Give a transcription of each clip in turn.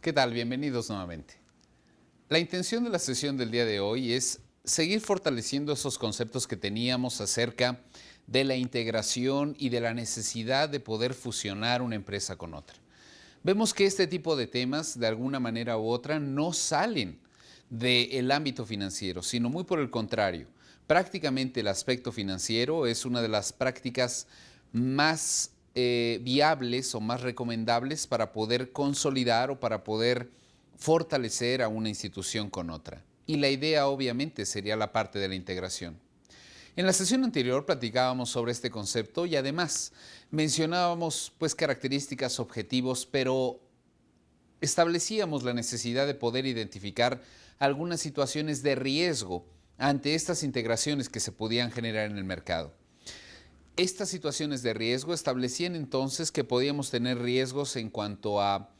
¿Qué tal? Bienvenidos nuevamente. La intención de la sesión del día de hoy es seguir fortaleciendo esos conceptos que teníamos acerca de la integración y de la necesidad de poder fusionar una empresa con otra. Vemos que este tipo de temas, de alguna manera u otra, no salen del ámbito financiero, sino muy por el contrario. Prácticamente el aspecto financiero es una de las prácticas más viables o más recomendables para poder consolidar o para poder fortalecer a una institución con otra. Y la idea obviamente sería la parte de la integración. En la sesión anterior platicábamos sobre este concepto y además mencionábamos pues características, objetivos, pero establecíamos la necesidad de poder identificar algunas situaciones de riesgo ante estas integraciones que se podían generar en el mercado. Estas situaciones de riesgo establecían entonces que podíamos tener riesgos en cuanto a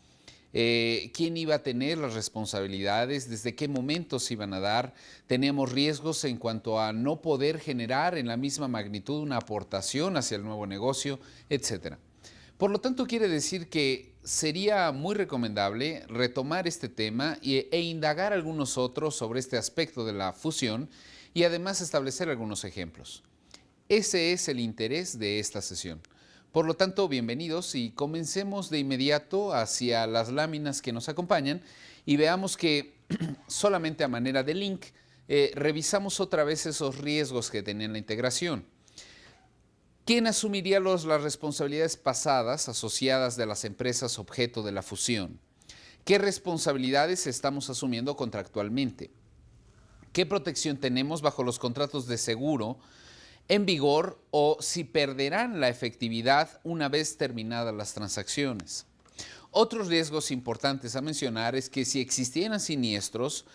quién iba a tener las responsabilidades, desde qué momentos se iban a dar. Teníamos riesgos en cuanto a no poder generar en la misma magnitud una aportación hacia el nuevo negocio, etc. Por lo tanto, quiere decir que sería muy recomendable retomar este tema e indagar algunos otros sobre este aspecto de la fusión y además establecer algunos ejemplos. Ese es el interés de esta sesión. Por lo tanto, bienvenidos y comencemos de inmediato hacia las láminas que nos acompañan y veamos que solamente a manera de link revisamos otra vez esos riesgos que tenía la integración. ¿Quién asumiría las responsabilidades pasadas asociadas de las empresas objeto de la fusión? ¿Qué responsabilidades estamos asumiendo contractualmente? ¿Qué protección tenemos bajo los contratos de seguro en vigor o si perderán la efectividad una vez terminadas las transacciones? Otros riesgos importantes a mencionar es que si existieran siniestros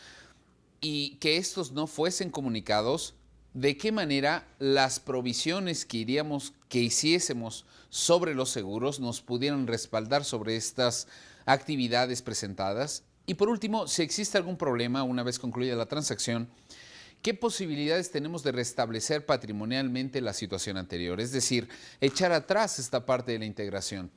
y que estos no fuesen comunicados, ¿de qué manera las provisiones que hiciésemos sobre los seguros nos pudieran respaldar sobre estas actividades presentadas? Y por último, si existe algún problema una vez concluida la transacción, ¿qué posibilidades tenemos de restablecer patrimonialmente la situación anterior? Es decir, echar atrás esta parte de la integración.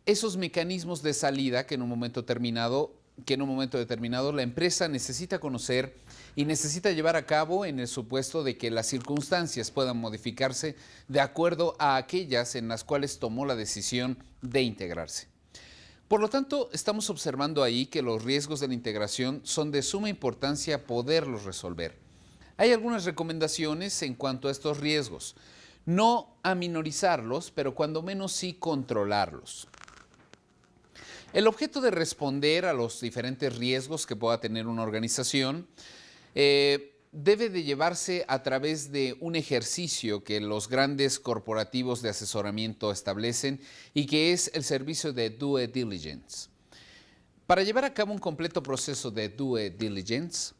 Esos mecanismos de salida que en un momento determinado la empresa necesita conocer y necesita llevar a cabo en el supuesto de que las circunstancias puedan modificarse de acuerdo a aquellas en las cuales tomó la decisión de integrarse. Por lo tanto, estamos observando ahí que los riesgos de la integración son de suma importancia poderlos resolver. Hay algunas recomendaciones en cuanto a estos riesgos. No aminorizarlos, pero cuando menos sí controlarlos. El objeto de responder a los diferentes riesgos que pueda tener una organización debe de llevarse a través de un ejercicio que los grandes corporativos de asesoramiento establecen y que es el servicio de due diligence. Para llevar a cabo un completo proceso de due diligence,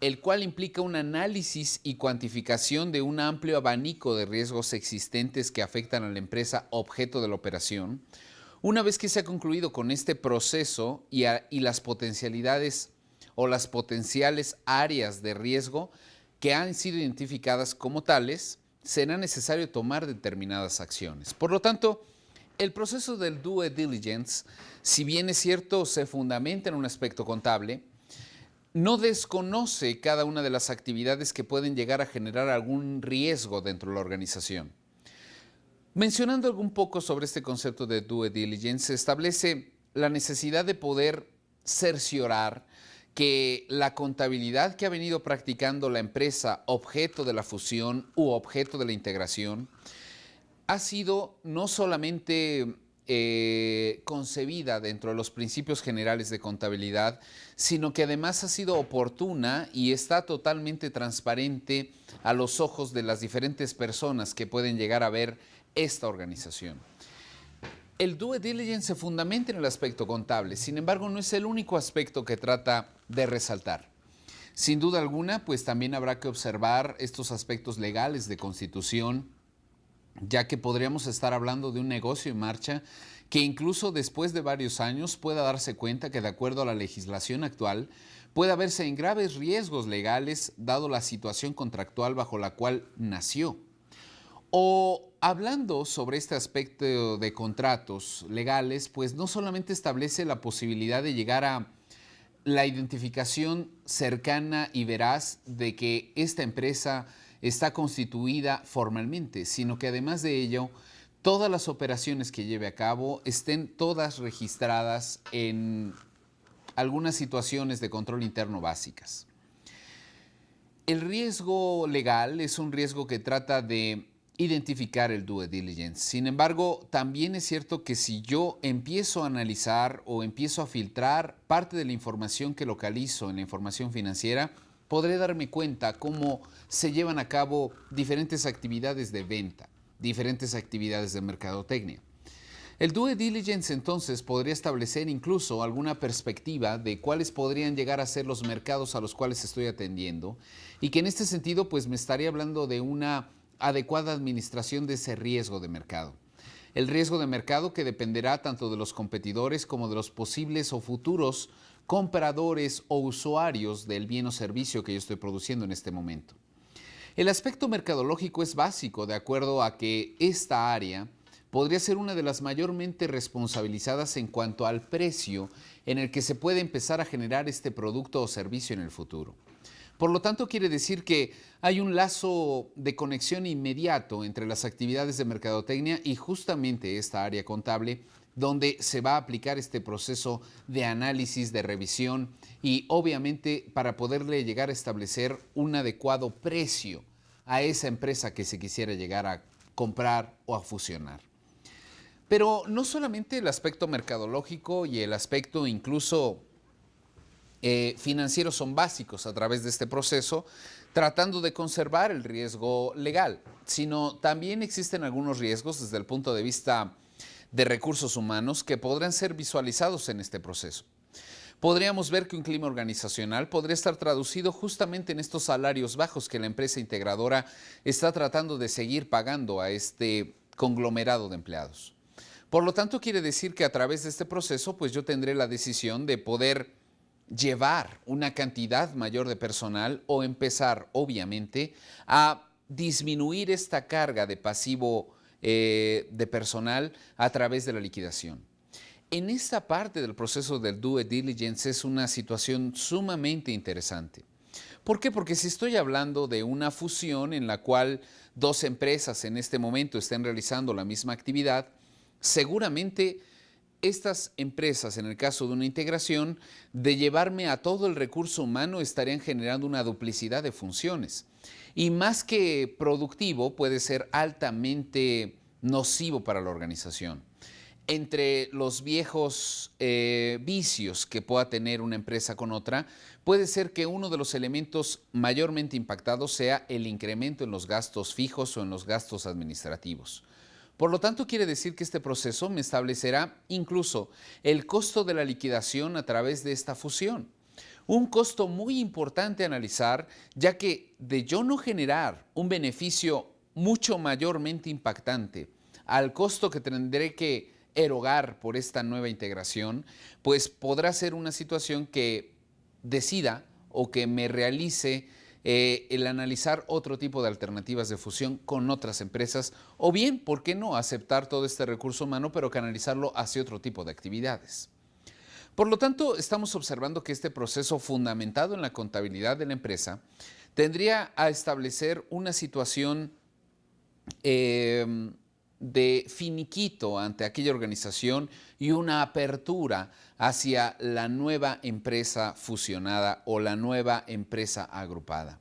el cual implica un análisis y cuantificación de un amplio abanico de riesgos existentes que afectan a la empresa objeto de la operación. Una vez que se ha concluido con este proceso y las potencialidades o las potenciales áreas de riesgo que han sido identificadas como tales, será necesario tomar determinadas acciones. Por lo tanto, el proceso del due diligence, si bien es cierto, se fundamenta en un aspecto contable, no desconoce cada una de las actividades que pueden llegar a generar algún riesgo dentro de la organización. Mencionando un poco sobre este concepto de due diligence, se establece la necesidad de poder cerciorar que la contabilidad que ha venido practicando la empresa objeto de la fusión u objeto de la integración ha sido no solamente concebida dentro de los principios generales de contabilidad, sino que además ha sido oportuna y está totalmente transparente a los ojos de las diferentes personas que pueden llegar a ver esta organización. El due diligence se fundamenta en el aspecto contable, sin embargo no es el único aspecto que trata de resaltar. Sin duda alguna, pues también habrá que observar estos aspectos legales de constitución, ya que podríamos estar hablando de un negocio en marcha que incluso después de varios años pueda darse cuenta que de acuerdo a la legislación actual puede verse en graves riesgos legales dado la situación contractual bajo la cual nació. O hablando sobre este aspecto de contratos legales, pues no solamente establece la posibilidad de llegar a la identificación cercana y veraz de que esta empresa está constituida formalmente, sino que además de ello, todas las operaciones que lleve a cabo estén todas registradas en algunas situaciones de control interno básicas. El riesgo legal es un riesgo que trata de identificar el due diligence. Sin embargo, también es cierto que si yo empiezo a analizar o empiezo a filtrar parte de la información que localizo en la información financiera, podré darme cuenta cómo se llevan a cabo diferentes actividades de venta, diferentes actividades de mercadotecnia. El due diligence entonces podría establecer incluso alguna perspectiva de cuáles podrían llegar a ser los mercados a los cuales estoy atendiendo y que en este sentido pues me estaría hablando de una adecuada administración de ese riesgo de mercado. El riesgo de mercado que dependerá tanto de los competidores como de los posibles o futuros compradores o usuarios del bien o servicio que yo estoy produciendo en este momento. El aspecto mercadológico es básico de acuerdo a que esta área podría ser una de las mayormente responsabilizadas en cuanto al precio en el que se puede empezar a generar este producto o servicio en el futuro. Por lo tanto, quiere decir que hay un lazo de conexión inmediato entre las actividades de mercadotecnia y justamente esta área contable, donde se va a aplicar este proceso de análisis, de revisión y obviamente para poderle llegar a establecer un adecuado precio a esa empresa que se quisiera llegar a comprar o a fusionar. Pero no solamente el aspecto mercadológico y el aspecto incluso financieros son básicos a través de este proceso, tratando de conservar el riesgo legal, sino también existen algunos riesgos desde el punto de vista de recursos humanos que podrán ser visualizados en este proceso. Podríamos ver que un clima organizacional podría estar traducido justamente en estos salarios bajos que la empresa integradora está tratando de seguir pagando a este conglomerado de empleados. Por lo tanto, quiere decir que a través de este proceso, pues yo tendré la decisión de poder llevar una cantidad mayor de personal o empezar, obviamente, a disminuir esta carga de pasivo de personal a través de la liquidación. En esta parte del proceso del due diligence es una situación sumamente interesante. ¿Por qué? Porque si estoy hablando de una fusión en la cual dos empresas en este momento estén realizando la misma actividad, seguramente estas empresas, en el caso de una integración, de llevarme a todo el recurso humano, estarían generando una duplicidad de funciones. Y más que productivo, puede ser altamente nocivo para la organización. Entre los viejos vicios que pueda tener una empresa con otra, puede ser que uno de los elementos mayormente impactados sea el incremento en los gastos fijos o en los gastos administrativos. Por lo tanto, quiere decir que este proceso me establecerá incluso el costo de la liquidación a través de esta fusión. Un costo muy importante a analizar, ya que de yo no generar un beneficio mucho mayormente impactante al costo que tendré que erogar por esta nueva integración, pues podrá ser una situación que decida o que me realice el analizar otro tipo de alternativas de fusión con otras empresas o bien, ¿por qué no aceptar todo este recurso humano pero canalizarlo hacia otro tipo de actividades? Por lo tanto, estamos observando que este proceso fundamentado en la contabilidad de la empresa tendría a establecer una situación de finiquito ante aquella organización y una apertura hacia la nueva empresa fusionada o la nueva empresa agrupada.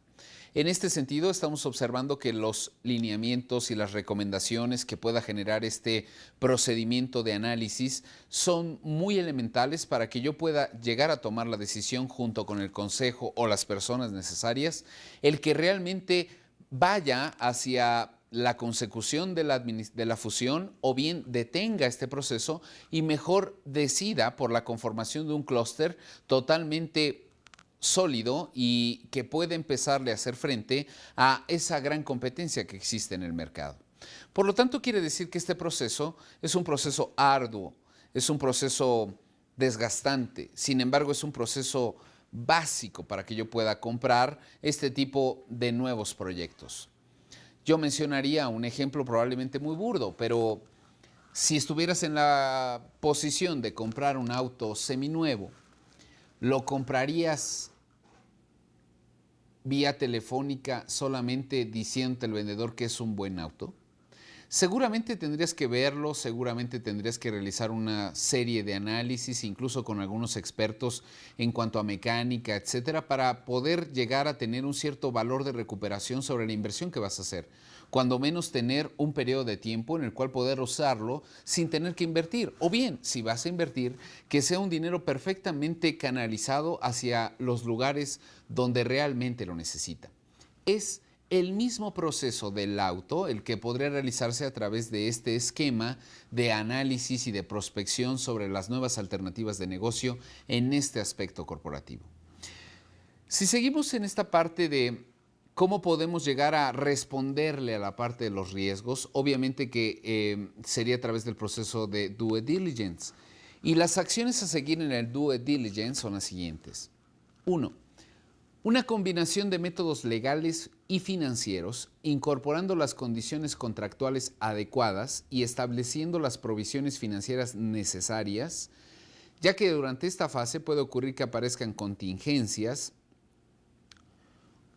En este sentido, estamos observando que los lineamientos y las recomendaciones que pueda generar este procedimiento de análisis son muy elementales para que yo pueda llegar a tomar la decisión junto con el consejo o las personas necesarias, el que realmente vaya hacia la consecución de la fusión o bien detenga este proceso y mejor decida por la conformación de un clúster totalmente sólido y que puede empezarle a hacer frente a esa gran competencia que existe en el mercado. Por lo tanto, quiere decir que este proceso es un proceso arduo, es un proceso desgastante, sin embargo es un proceso básico para que yo pueda comprar este tipo de nuevos proyectos. Yo mencionaría un ejemplo probablemente muy burdo, pero si estuvieras en la posición de comprar un auto seminuevo, ¿Lo comprarías vía telefónica solamente diciéndote el vendedor que es un buen auto? Seguramente tendrías que verlo, seguramente tendrías que realizar una serie de análisis, incluso con algunos expertos en cuanto a mecánica, etcétera, para poder llegar a tener un cierto valor de recuperación sobre la inversión que vas a hacer. Cuando menos tener un periodo de tiempo en el cual poder usarlo sin tener que invertir. O bien, si vas a invertir, que sea un dinero perfectamente canalizado hacia los lugares donde realmente lo necesita. Es el mismo proceso del auto, el que podría realizarse a través de este esquema de análisis y de prospección sobre las nuevas alternativas de negocio en este aspecto corporativo. Si seguimos en esta parte de cómo podemos llegar a responderle a la parte de los riesgos, obviamente que sería a través del proceso de due diligence. Y las acciones a seguir en el due diligence son las siguientes. 1. Una combinación de métodos legales y financieros, incorporando las condiciones contractuales adecuadas y estableciendo las provisiones financieras necesarias, ya que durante esta fase puede ocurrir que aparezcan contingencias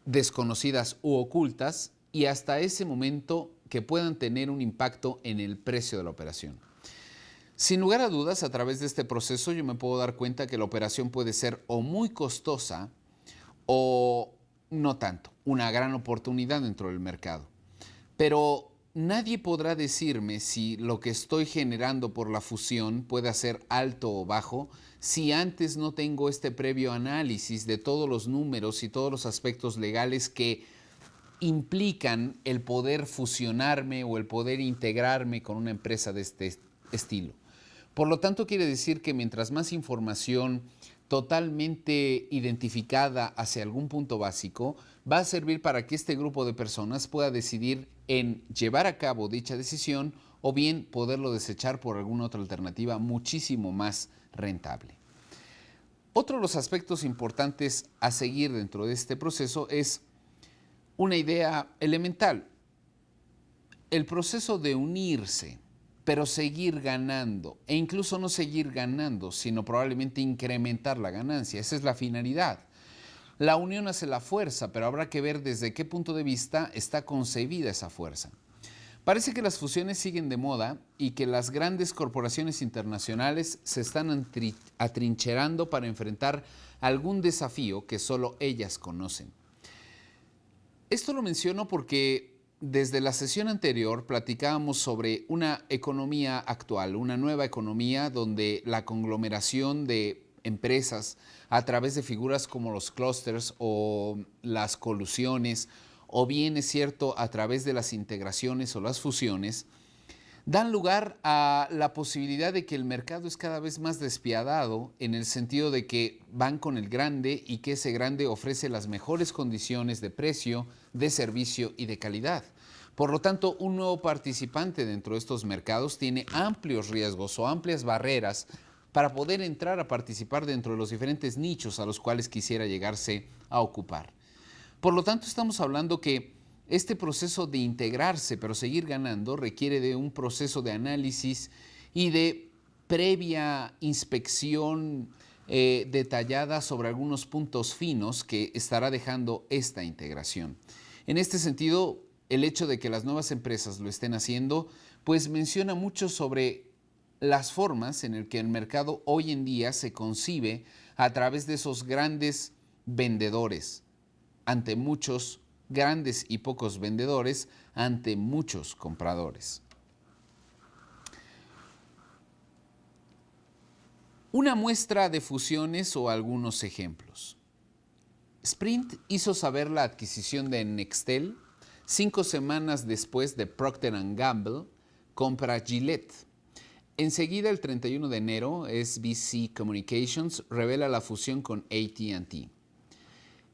desconocidas u ocultas y hasta ese momento que puedan tener un impacto en el precio de la operación. Sin lugar a dudas, a través de este proceso yo me puedo dar cuenta que la operación puede ser o muy costosa o no tanto, una gran oportunidad dentro del mercado. Pero nadie podrá decirme si lo que estoy generando por la fusión puede ser alto o bajo si antes no tengo este previo análisis de todos los números y todos los aspectos legales que implican el poder fusionarme o el poder integrarme con una empresa de este estilo. Por lo tanto, quiere decir que mientras más información totalmente identificada hacia algún punto básico, va a servir para que este grupo de personas pueda decidir en llevar a cabo dicha decisión o bien poderlo desechar por alguna otra alternativa muchísimo más rentable. Otro de los aspectos importantes a seguir dentro de este proceso es una idea elemental. El proceso de unirse, pero seguir ganando, e incluso no seguir ganando, sino probablemente incrementar la ganancia. Esa es la finalidad. La unión hace la fuerza, pero habrá que ver desde qué punto de vista está concebida esa fuerza. Parece que las fusiones siguen de moda y que las grandes corporaciones internacionales se están atrincherando para enfrentar algún desafío que solo ellas conocen. Esto lo menciono porque desde la sesión anterior platicábamos sobre una economía actual, una nueva economía donde la conglomeración de empresas a través de figuras como los clústeres o las colusiones, o bien es cierto a través de las integraciones o las fusiones, dan lugar a la posibilidad de que el mercado es cada vez más despiadado en el sentido de que van con el grande y que ese grande ofrece las mejores condiciones de precio, de servicio y de calidad. Por lo tanto, un nuevo participante dentro de estos mercados tiene amplios riesgos o amplias barreras para poder entrar a participar dentro de los diferentes nichos a los cuales quisiera llegarse a ocupar. Por lo tanto, estamos hablando que este proceso de integrarse pero seguir ganando requiere de un proceso de análisis y de previa inspección detallada sobre algunos puntos finos que estará dejando esta integración. En este sentido, el hecho de que las nuevas empresas lo estén haciendo, pues menciona mucho sobre las formas en las que el mercado hoy en día se concibe a través de esos grandes vendedores ante muchos grandes y pocos vendedores ante muchos compradores. Una muestra de fusiones o algunos ejemplos. Sprint hizo saber la adquisición de Nextel 5 semanas después de Procter & Gamble compra Gillette. Enseguida, el 31 de enero, SBC Communications revela la fusión con AT&T.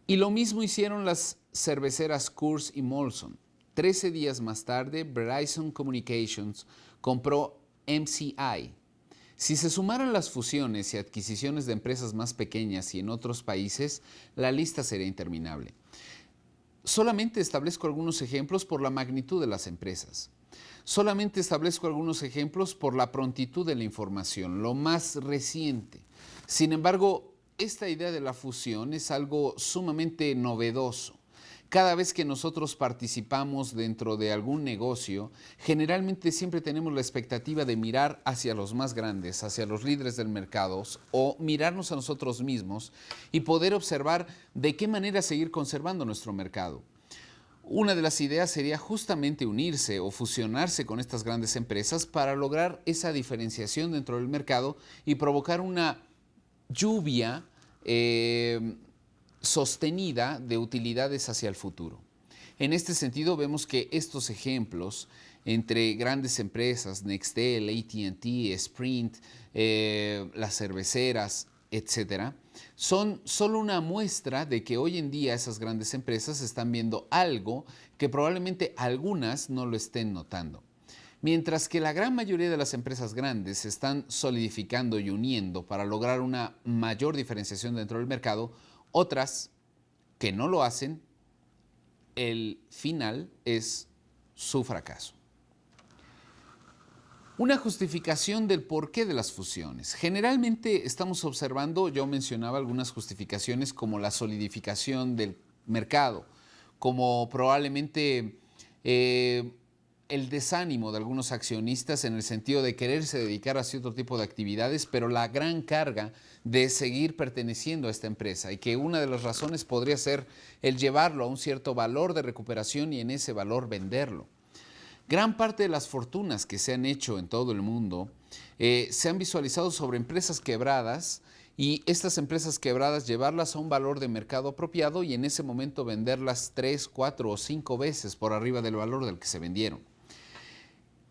Y lo mismo hicieron las cerveceras Coors y Molson. 13 días más tarde, Verizon Communications compró MCI. Si se sumaran las fusiones y adquisiciones de empresas más pequeñas y en otros países, la lista sería interminable. Solamente establezco algunos ejemplos por la magnitud de las empresas. Solamente establezco algunos ejemplos por la prontitud de la información, lo más reciente. Sin embargo, esta idea de la fusión es algo sumamente novedoso. Cada vez que nosotros participamos dentro de algún negocio, generalmente siempre tenemos la expectativa de mirar hacia los más grandes, hacia los líderes del mercado o mirarnos a nosotros mismos y poder observar de qué manera seguir conservando nuestro mercado. Una de las ideas sería justamente unirse o fusionarse con estas grandes empresas para lograr esa diferenciación dentro del mercado y provocar una lluvia sostenida de utilidades hacia el futuro. En este sentido, vemos que estos ejemplos entre grandes empresas, Nextel, AT&T, Sprint, las cerveceras, etcétera, son solo una muestra de que hoy en día esas grandes empresas están viendo algo que probablemente algunas no lo estén notando. Mientras que la gran mayoría de las empresas grandes se están solidificando y uniendo para lograr una mayor diferenciación dentro del mercado, otras que no lo hacen, el final es su fracaso. Una justificación del porqué de las fusiones. Generalmente estamos observando, yo mencionaba algunas justificaciones como la solidificación del mercado, como probablemente el desánimo de algunos accionistas en el sentido de quererse dedicar a cierto tipo de actividades, pero la gran carga de seguir perteneciendo a esta empresa y que una de las razones podría ser el llevarlo a un cierto valor de recuperación y en ese valor venderlo. Gran parte de las fortunas que se han hecho en todo el mundo se han visualizado sobre empresas quebradas y estas empresas quebradas llevarlas a un valor de mercado apropiado y en ese momento venderlas 3, 4 o 5 veces por arriba del valor del que se vendieron.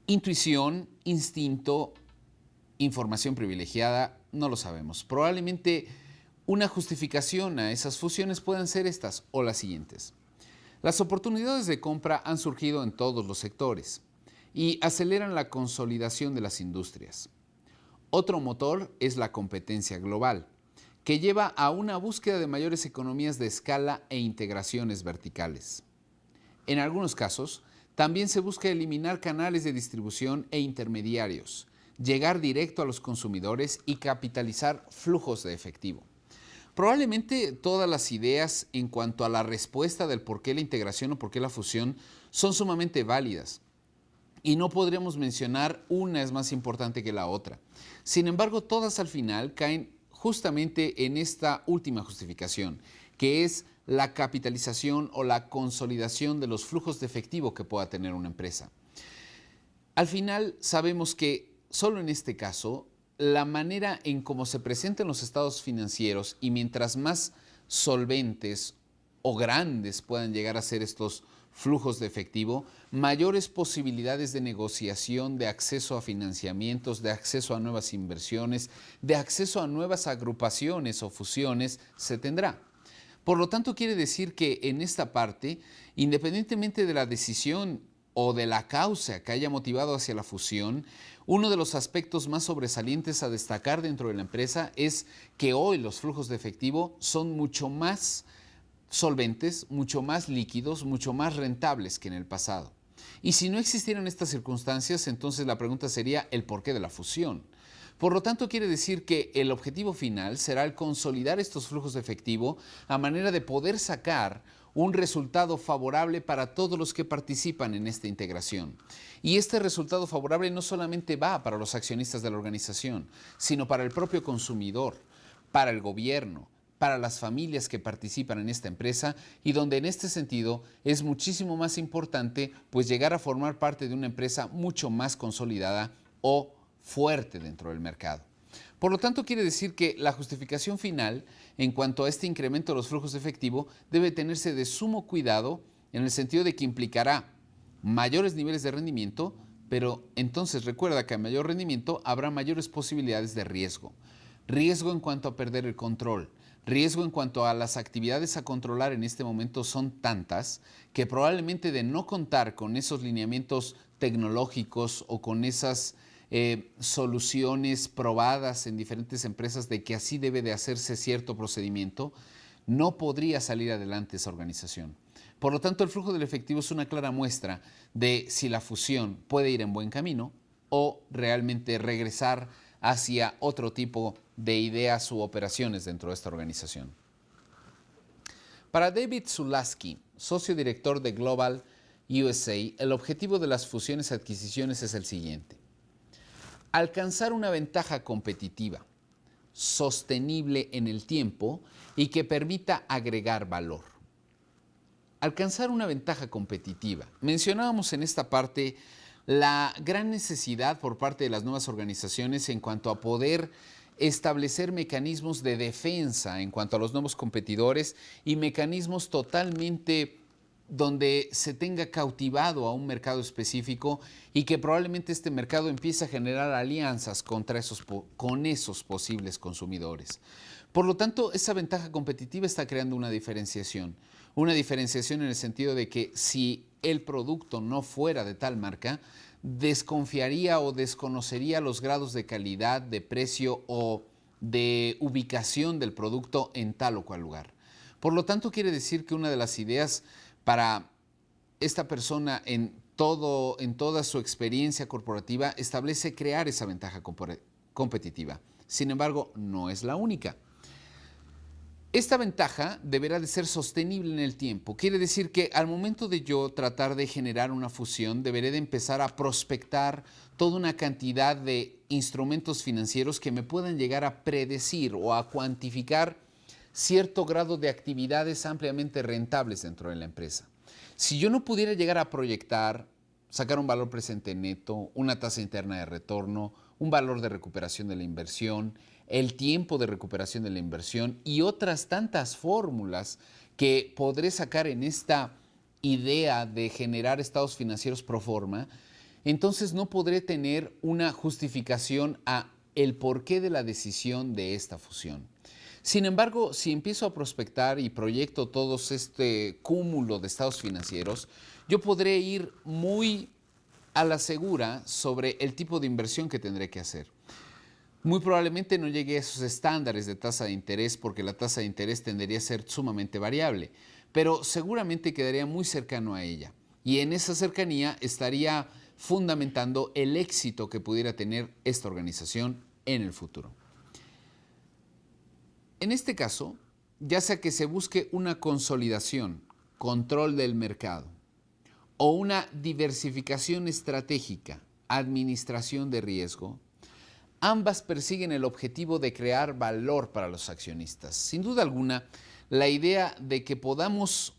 Intuición, instinto, información privilegiada, no lo sabemos. Probablemente una justificación a esas fusiones puedan ser estas o las siguientes. Las oportunidades de compra han surgido en todos los sectores y aceleran la consolidación de las industrias. Otro motor es la competencia global, que lleva a una búsqueda de mayores economías de escala e integraciones verticales. En algunos casos, también se busca eliminar canales de distribución e intermediarios, llegar directo a los consumidores y capitalizar flujos de efectivo. Probablemente todas las ideas en cuanto a la respuesta del por qué la integración o por qué la fusión son sumamente válidas y no podríamos mencionar una es más importante que la otra. Sin embargo, todas al final caen justamente en esta última justificación, que es la capitalización o la consolidación de los flujos de efectivo que pueda tener una empresa. Al final sabemos que solo en este caso la manera en cómo se presentan los estados financieros y mientras más solventes o grandes puedan llegar a ser estos flujos de efectivo, mayores posibilidades de negociación, de acceso a financiamientos, de acceso a nuevas inversiones, de acceso a nuevas agrupaciones o fusiones se tendrá. Por lo tanto, quiere decir que en esta parte, independientemente de la decisión o de la causa que haya motivado hacia la fusión, uno de los aspectos más sobresalientes a destacar dentro de la empresa es que hoy los flujos de efectivo son mucho más solventes, mucho más líquidos, mucho más rentables que en el pasado. Y si no existieran estas circunstancias, entonces la pregunta sería el porqué de la fusión. Por lo tanto, quiere decir que el objetivo final será el consolidar estos flujos de efectivo a manera de poder sacar un resultado favorable para todos los que participan en esta integración. Y este resultado favorable no solamente va para los accionistas de la organización, sino para el propio consumidor, para el gobierno, para las familias que participan en esta empresa y donde en este sentido es muchísimo más importante pues llegar a formar parte de una empresa mucho más consolidada o fuerte dentro del mercado. Por lo tanto, quiere decir que la justificación final en cuanto a este incremento de los flujos de efectivo debe tenerse de sumo cuidado en el sentido de que implicará mayores niveles de rendimiento, pero entonces recuerda que a mayor rendimiento habrá mayores posibilidades de riesgo. Riesgo en cuanto a perder el control, riesgo en cuanto a las actividades a controlar en este momento son tantas que probablemente de no contar con esos lineamientos tecnológicos o con esas soluciones probadas en diferentes empresas de que así debe de hacerse cierto procedimiento, no podría salir adelante esa organización. Por lo tanto, el flujo del efectivo es una clara muestra de si la fusión puede ir en buen camino o realmente regresar hacia otro tipo de ideas u operaciones dentro de esta organización. Para David Zulaski, socio director de Global USA, el objetivo de las fusiones-adquisiciones es el siguiente: alcanzar una ventaja competitiva, sostenible en el tiempo y que permita agregar valor. Alcanzar una ventaja competitiva. Mencionábamos en esta parte la gran necesidad por parte de las nuevas organizaciones en cuanto a poder establecer mecanismos de defensa en cuanto a los nuevos competidores y mecanismos totalmente donde se tenga cautivado a un mercado específico y que probablemente este mercado empiece a generar alianzas con esos posibles consumidores. Por lo tanto, esa ventaja competitiva está creando una diferenciación en el sentido de que si el producto no fuera de tal marca, desconfiaría o desconocería los grados de calidad, de precio o de ubicación del producto en tal o cual lugar. Por lo tanto, quiere decir que una de las ideas para esta persona en toda su experiencia corporativa establece crear esa ventaja competitiva. Sin embargo, no es la única. Esta ventaja deberá de ser sostenible en el tiempo. Quiere decir que al momento de yo tratar de generar una fusión, deberé de empezar a prospectar toda una cantidad de instrumentos financieros que me puedan llegar a predecir o a cuantificar cierto grado de actividades ampliamente rentables dentro de la empresa. Si yo no pudiera llegar a proyectar, sacar un valor presente neto, una tasa interna de retorno, un valor de recuperación de la inversión, el tiempo de recuperación de la inversión y otras tantas fórmulas que podré sacar en esta idea de generar estados financieros pro forma, entonces no podré tener una justificación a el porqué de la decisión de esta fusión. Sin embargo, si empiezo a prospectar y proyecto todos este cúmulo de estados financieros, yo podré ir muy a la segura sobre el tipo de inversión que tendré que hacer. Muy probablemente no llegue a esos estándares de tasa de interés porque la tasa de interés tendería a ser sumamente variable, pero seguramente quedaría muy cercano a ella. Y en esa cercanía estaría fundamentando el éxito que pudiera tener esta organización en el futuro. En este caso, ya sea que se busque una consolidación, control del mercado, o una diversificación estratégica, administración de riesgo, ambas persiguen el objetivo de crear valor para los accionistas. Sin duda alguna, la idea de que podamos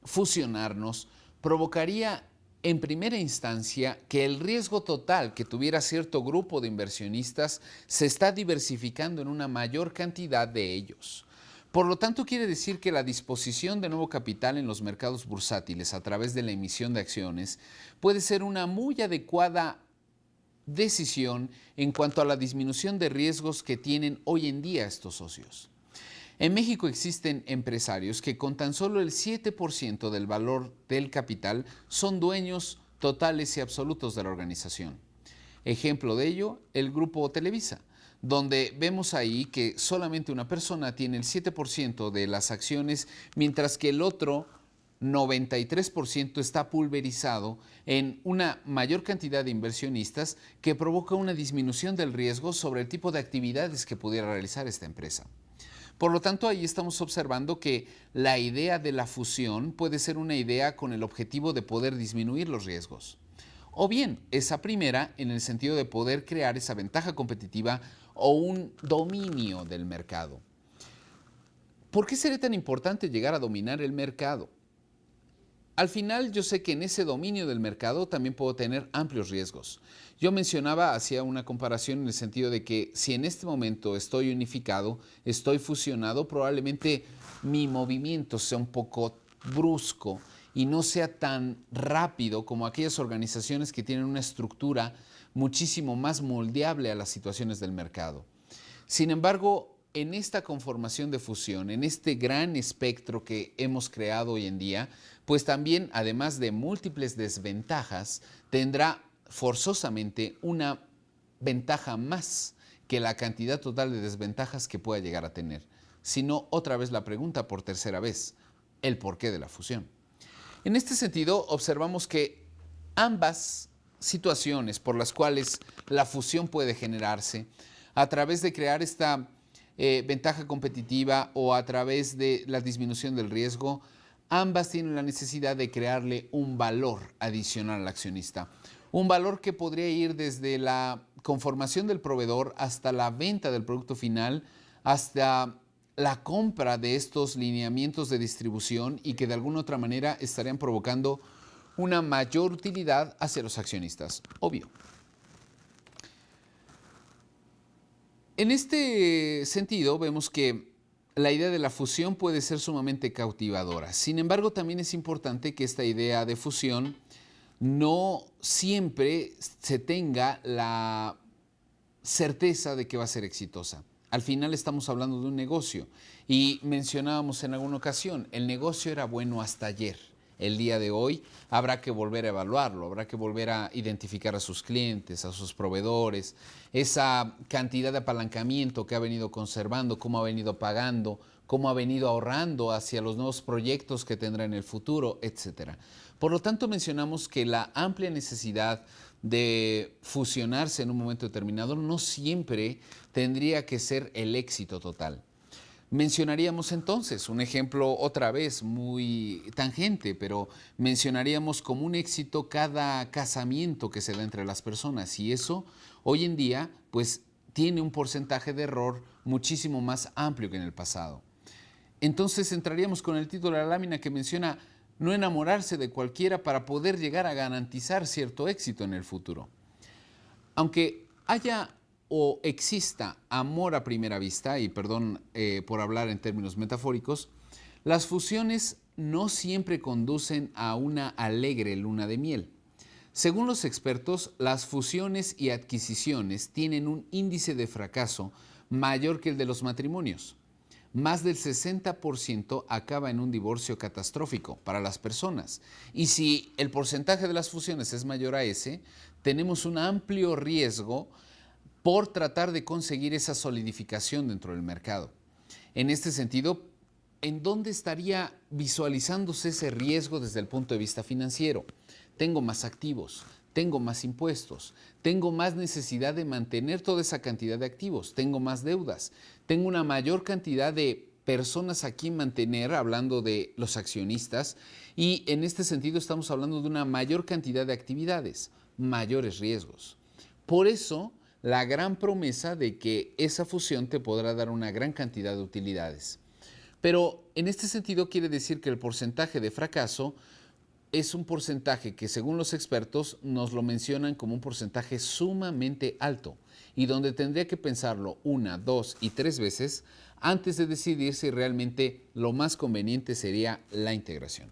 fusionarnos provocaría en primera instancia que el riesgo total que tuviera cierto grupo de inversionistas se está diversificando en una mayor cantidad de ellos. Por lo tanto, quiere decir que la disposición de nuevo capital en los mercados bursátiles a través de la emisión de acciones puede ser una muy adecuada decisión en cuanto a la disminución de riesgos que tienen hoy en día estos socios. En México existen empresarios que con tan solo el 7% del valor del capital son dueños totales y absolutos de la organización. Ejemplo de ello, el Grupo Televisa, donde vemos ahí que solamente una persona tiene el 7% de las acciones, mientras que el otro 93% está pulverizado en una mayor cantidad de inversionistas que provoca una disminución del riesgo sobre el tipo de actividades que pudiera realizar esta empresa. Por lo tanto, ahí estamos observando que la idea de la fusión puede ser una idea con el objetivo de poder disminuir los riesgos. O bien, esa primera en el sentido de poder crear esa ventaja competitiva o un dominio del mercado. ¿Por qué sería tan importante llegar a dominar el mercado? Al final, yo sé que en ese dominio del mercado también puedo tener amplios riesgos. Yo hacía una comparación en el sentido de que si en este momento estoy unificado, estoy fusionado, probablemente mi movimiento sea un poco brusco y no sea tan rápido como aquellas organizaciones que tienen una estructura muchísimo más moldeable a las situaciones del mercado. Sin embargo, en esta conformación de fusión, en este gran espectro que hemos creado hoy en día, pues también, además de múltiples desventajas, tendrá forzosamente una ventaja más que la cantidad total de desventajas que pueda llegar a tener. Sino, otra vez la pregunta por tercera vez, el porqué de la fusión. En este sentido, observamos que ambas situaciones por las cuales la fusión puede generarse a través de crear esta ventaja competitiva o a través de la disminución del riesgo, ambas tienen la necesidad de crearle un valor adicional al accionista. Un valor que podría ir desde la conformación del proveedor hasta la venta del producto final, hasta la compra de estos lineamientos de distribución y que de alguna otra manera estarían provocando una mayor utilidad hacia los accionistas. Obvio. En este sentido, vemos que la idea de la fusión puede ser sumamente cautivadora. Sin embargo, también es importante que esta idea de fusión no siempre se tenga la certeza de que va a ser exitosa. Al final estamos hablando de un negocio y mencionábamos en alguna ocasión, el negocio era bueno hasta ayer. El día de hoy habrá que volver a evaluarlo, habrá que volver a identificar a sus clientes, a sus proveedores, esa cantidad de apalancamiento que ha venido conservando, cómo ha venido pagando, cómo ha venido ahorrando hacia los nuevos proyectos que tendrá en el futuro, etc. Por lo tanto, mencionamos que la amplia necesidad de fusionarse en un momento determinado no siempre tendría que ser el éxito total. Mencionaríamos entonces un ejemplo otra vez muy tangente, pero mencionaríamos como un éxito cada casamiento que se da entre las personas y eso hoy en día pues tiene un porcentaje de error muchísimo más amplio que en el pasado. Entonces entraríamos con el título de la lámina que menciona no enamorarse de cualquiera para poder llegar a garantizar cierto éxito en el futuro. Aunque haya o exista amor a primera vista, y perdón por hablar en términos metafóricos, las fusiones no siempre conducen a una alegre luna de miel. Según los expertos, las fusiones y adquisiciones tienen un índice de fracaso mayor que el de los matrimonios. Más del 60% acaba en un divorcio catastrófico para las personas. Y si el porcentaje de las fusiones es mayor a ese, tenemos un amplio riesgo por tratar de conseguir esa solidificación dentro del mercado. En este sentido, ¿en dónde estaría visualizándose ese riesgo desde el punto de vista financiero? Tengo más activos, tengo más impuestos, tengo más necesidad de mantener toda esa cantidad de activos, tengo más deudas, tengo una mayor cantidad de personas a quien mantener, hablando de los accionistas, y en este sentido estamos hablando de una mayor cantidad de actividades, mayores riesgos. Por eso, la gran promesa de que esa fusión te podrá dar una gran cantidad de utilidades. Pero en este sentido quiere decir que el porcentaje de fracaso es un porcentaje que según los expertos nos lo mencionan como un porcentaje sumamente alto y donde tendría que pensarlo 1, 2 y 3 veces antes de decidir si realmente lo más conveniente sería la integración.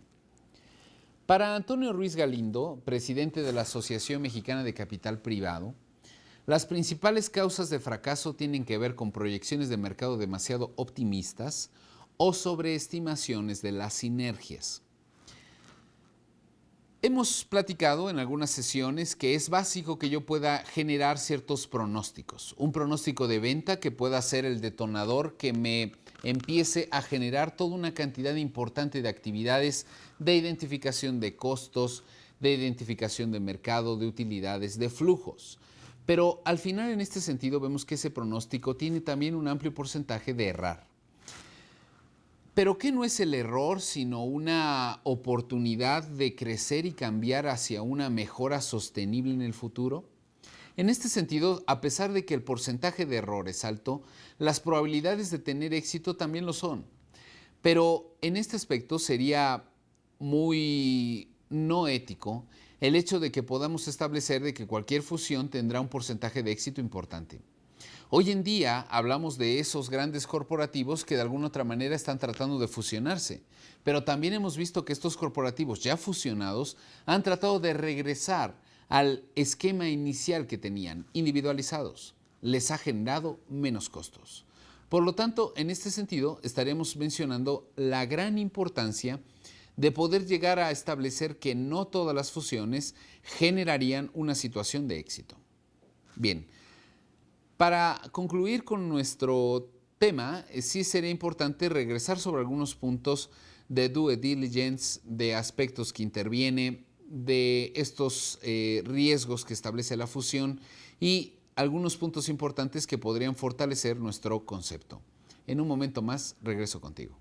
Para Antonio Ruiz Galindo, presidente de la Asociación Mexicana de Capital Privado, las principales causas de fracaso tienen que ver con proyecciones de mercado demasiado optimistas o sobreestimaciones de las sinergias. Hemos platicado en algunas sesiones que es básico que yo pueda generar ciertos pronósticos. Un pronóstico de venta que pueda ser el detonador que me empiece a generar toda una cantidad importante de actividades de identificación de costos, de identificación de mercado, de utilidades, de flujos. Pero al final en este sentido vemos que ese pronóstico tiene también un amplio porcentaje de errar. Pero ¿qué no es el error sino una oportunidad de crecer y cambiar hacia una mejora sostenible en el futuro? En este sentido, a pesar de que el porcentaje de error es alto, las probabilidades de tener éxito también lo son. Pero en este aspecto sería muy no ético el hecho de que podamos establecer de que cualquier fusión tendrá un porcentaje de éxito importante. Hoy en día hablamos de esos grandes corporativos que de alguna otra manera están tratando de fusionarse, pero también hemos visto que estos corporativos ya fusionados han tratado de regresar al esquema inicial que tenían, individualizados. Les ha generado menos costos. Por lo tanto, en este sentido, estaremos mencionando la gran importancia de poder llegar a establecer que no todas las fusiones generarían una situación de éxito. Bien, para concluir con nuestro tema, sí sería importante regresar sobre algunos puntos de due diligence, de aspectos que interviene, de estos riesgos que establece la fusión y algunos puntos importantes que podrían fortalecer nuestro concepto. En un momento más, regreso contigo.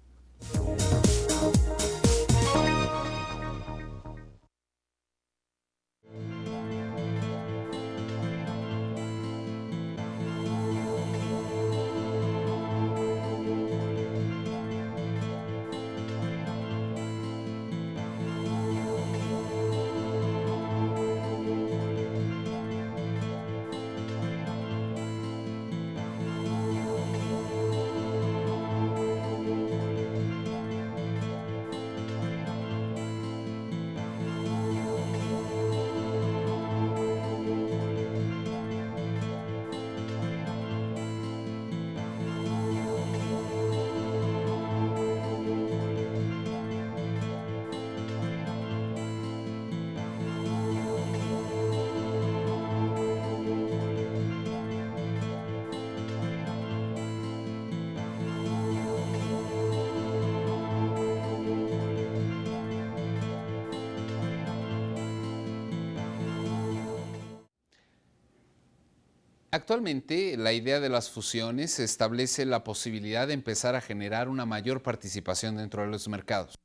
Actualmente, la idea de las fusiones establece la posibilidad de empezar a generar una mayor participación dentro de los mercados.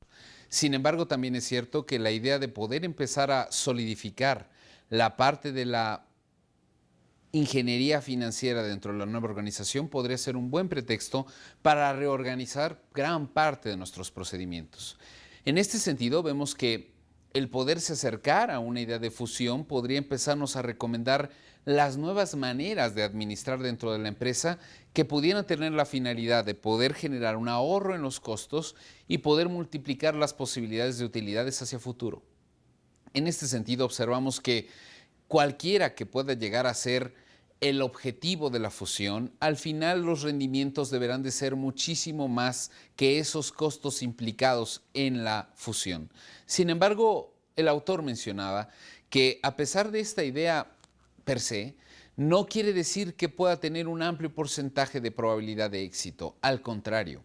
Sin embargo, también es cierto que la idea de poder empezar a solidificar la parte de la ingeniería financiera dentro de la nueva organización podría ser un buen pretexto para reorganizar gran parte de nuestros procedimientos. En este sentido, vemos que el poderse acercar a una idea de fusión podría empezarnos a recomendar las nuevas maneras de administrar dentro de la empresa que pudieran tener la finalidad de poder generar un ahorro en los costos y poder multiplicar las posibilidades de utilidades hacia futuro. En este sentido, observamos que cualquiera que pueda llegar a ser el objetivo de la fusión, al final los rendimientos deberán de ser muchísimo más que esos costos implicados en la fusión. Sin embargo, el autor mencionaba que a pesar de esta idea per se, no quiere decir que pueda tener un amplio porcentaje de probabilidad de éxito. Al contrario,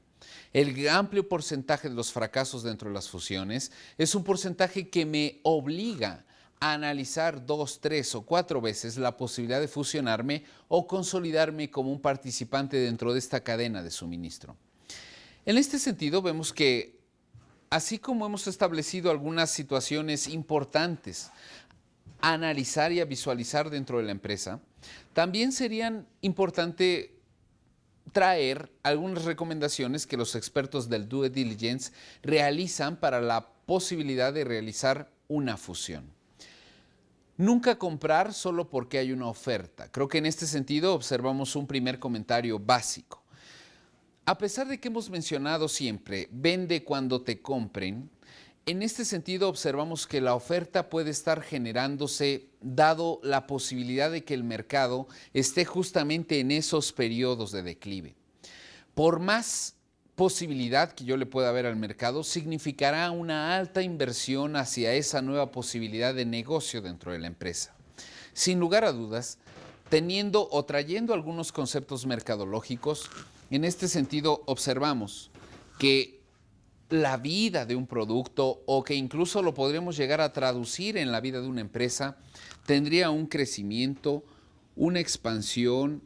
el amplio porcentaje de los fracasos dentro de las fusiones es un porcentaje que me obliga a analizar 2, 3 o 4 veces la posibilidad de fusionarme o consolidarme como un participante dentro de esta cadena de suministro. En este sentido, vemos que así como hemos establecido algunas situaciones importantes a analizar y a visualizar dentro de la empresa, también serían importantes traer algunas recomendaciones que los expertos del due diligence realizan para la posibilidad de realizar una fusión. Nunca comprar solo porque hay una oferta. Creo que en este sentido observamos un primer comentario básico. A pesar de que hemos mencionado siempre, vende cuando te compren, en este sentido observamos que la oferta puede estar generándose dado la posibilidad de que el mercado esté justamente en esos periodos de declive. Por más posibilidad que yo le pueda ver al mercado, significará una alta inversión hacia esa nueva posibilidad de negocio dentro de la empresa. Sin lugar a dudas, teniendo o trayendo algunos conceptos mercadológicos, en este sentido observamos que la vida de un producto o que incluso lo podremos llegar a traducir en la vida de una empresa tendría un crecimiento, una expansión,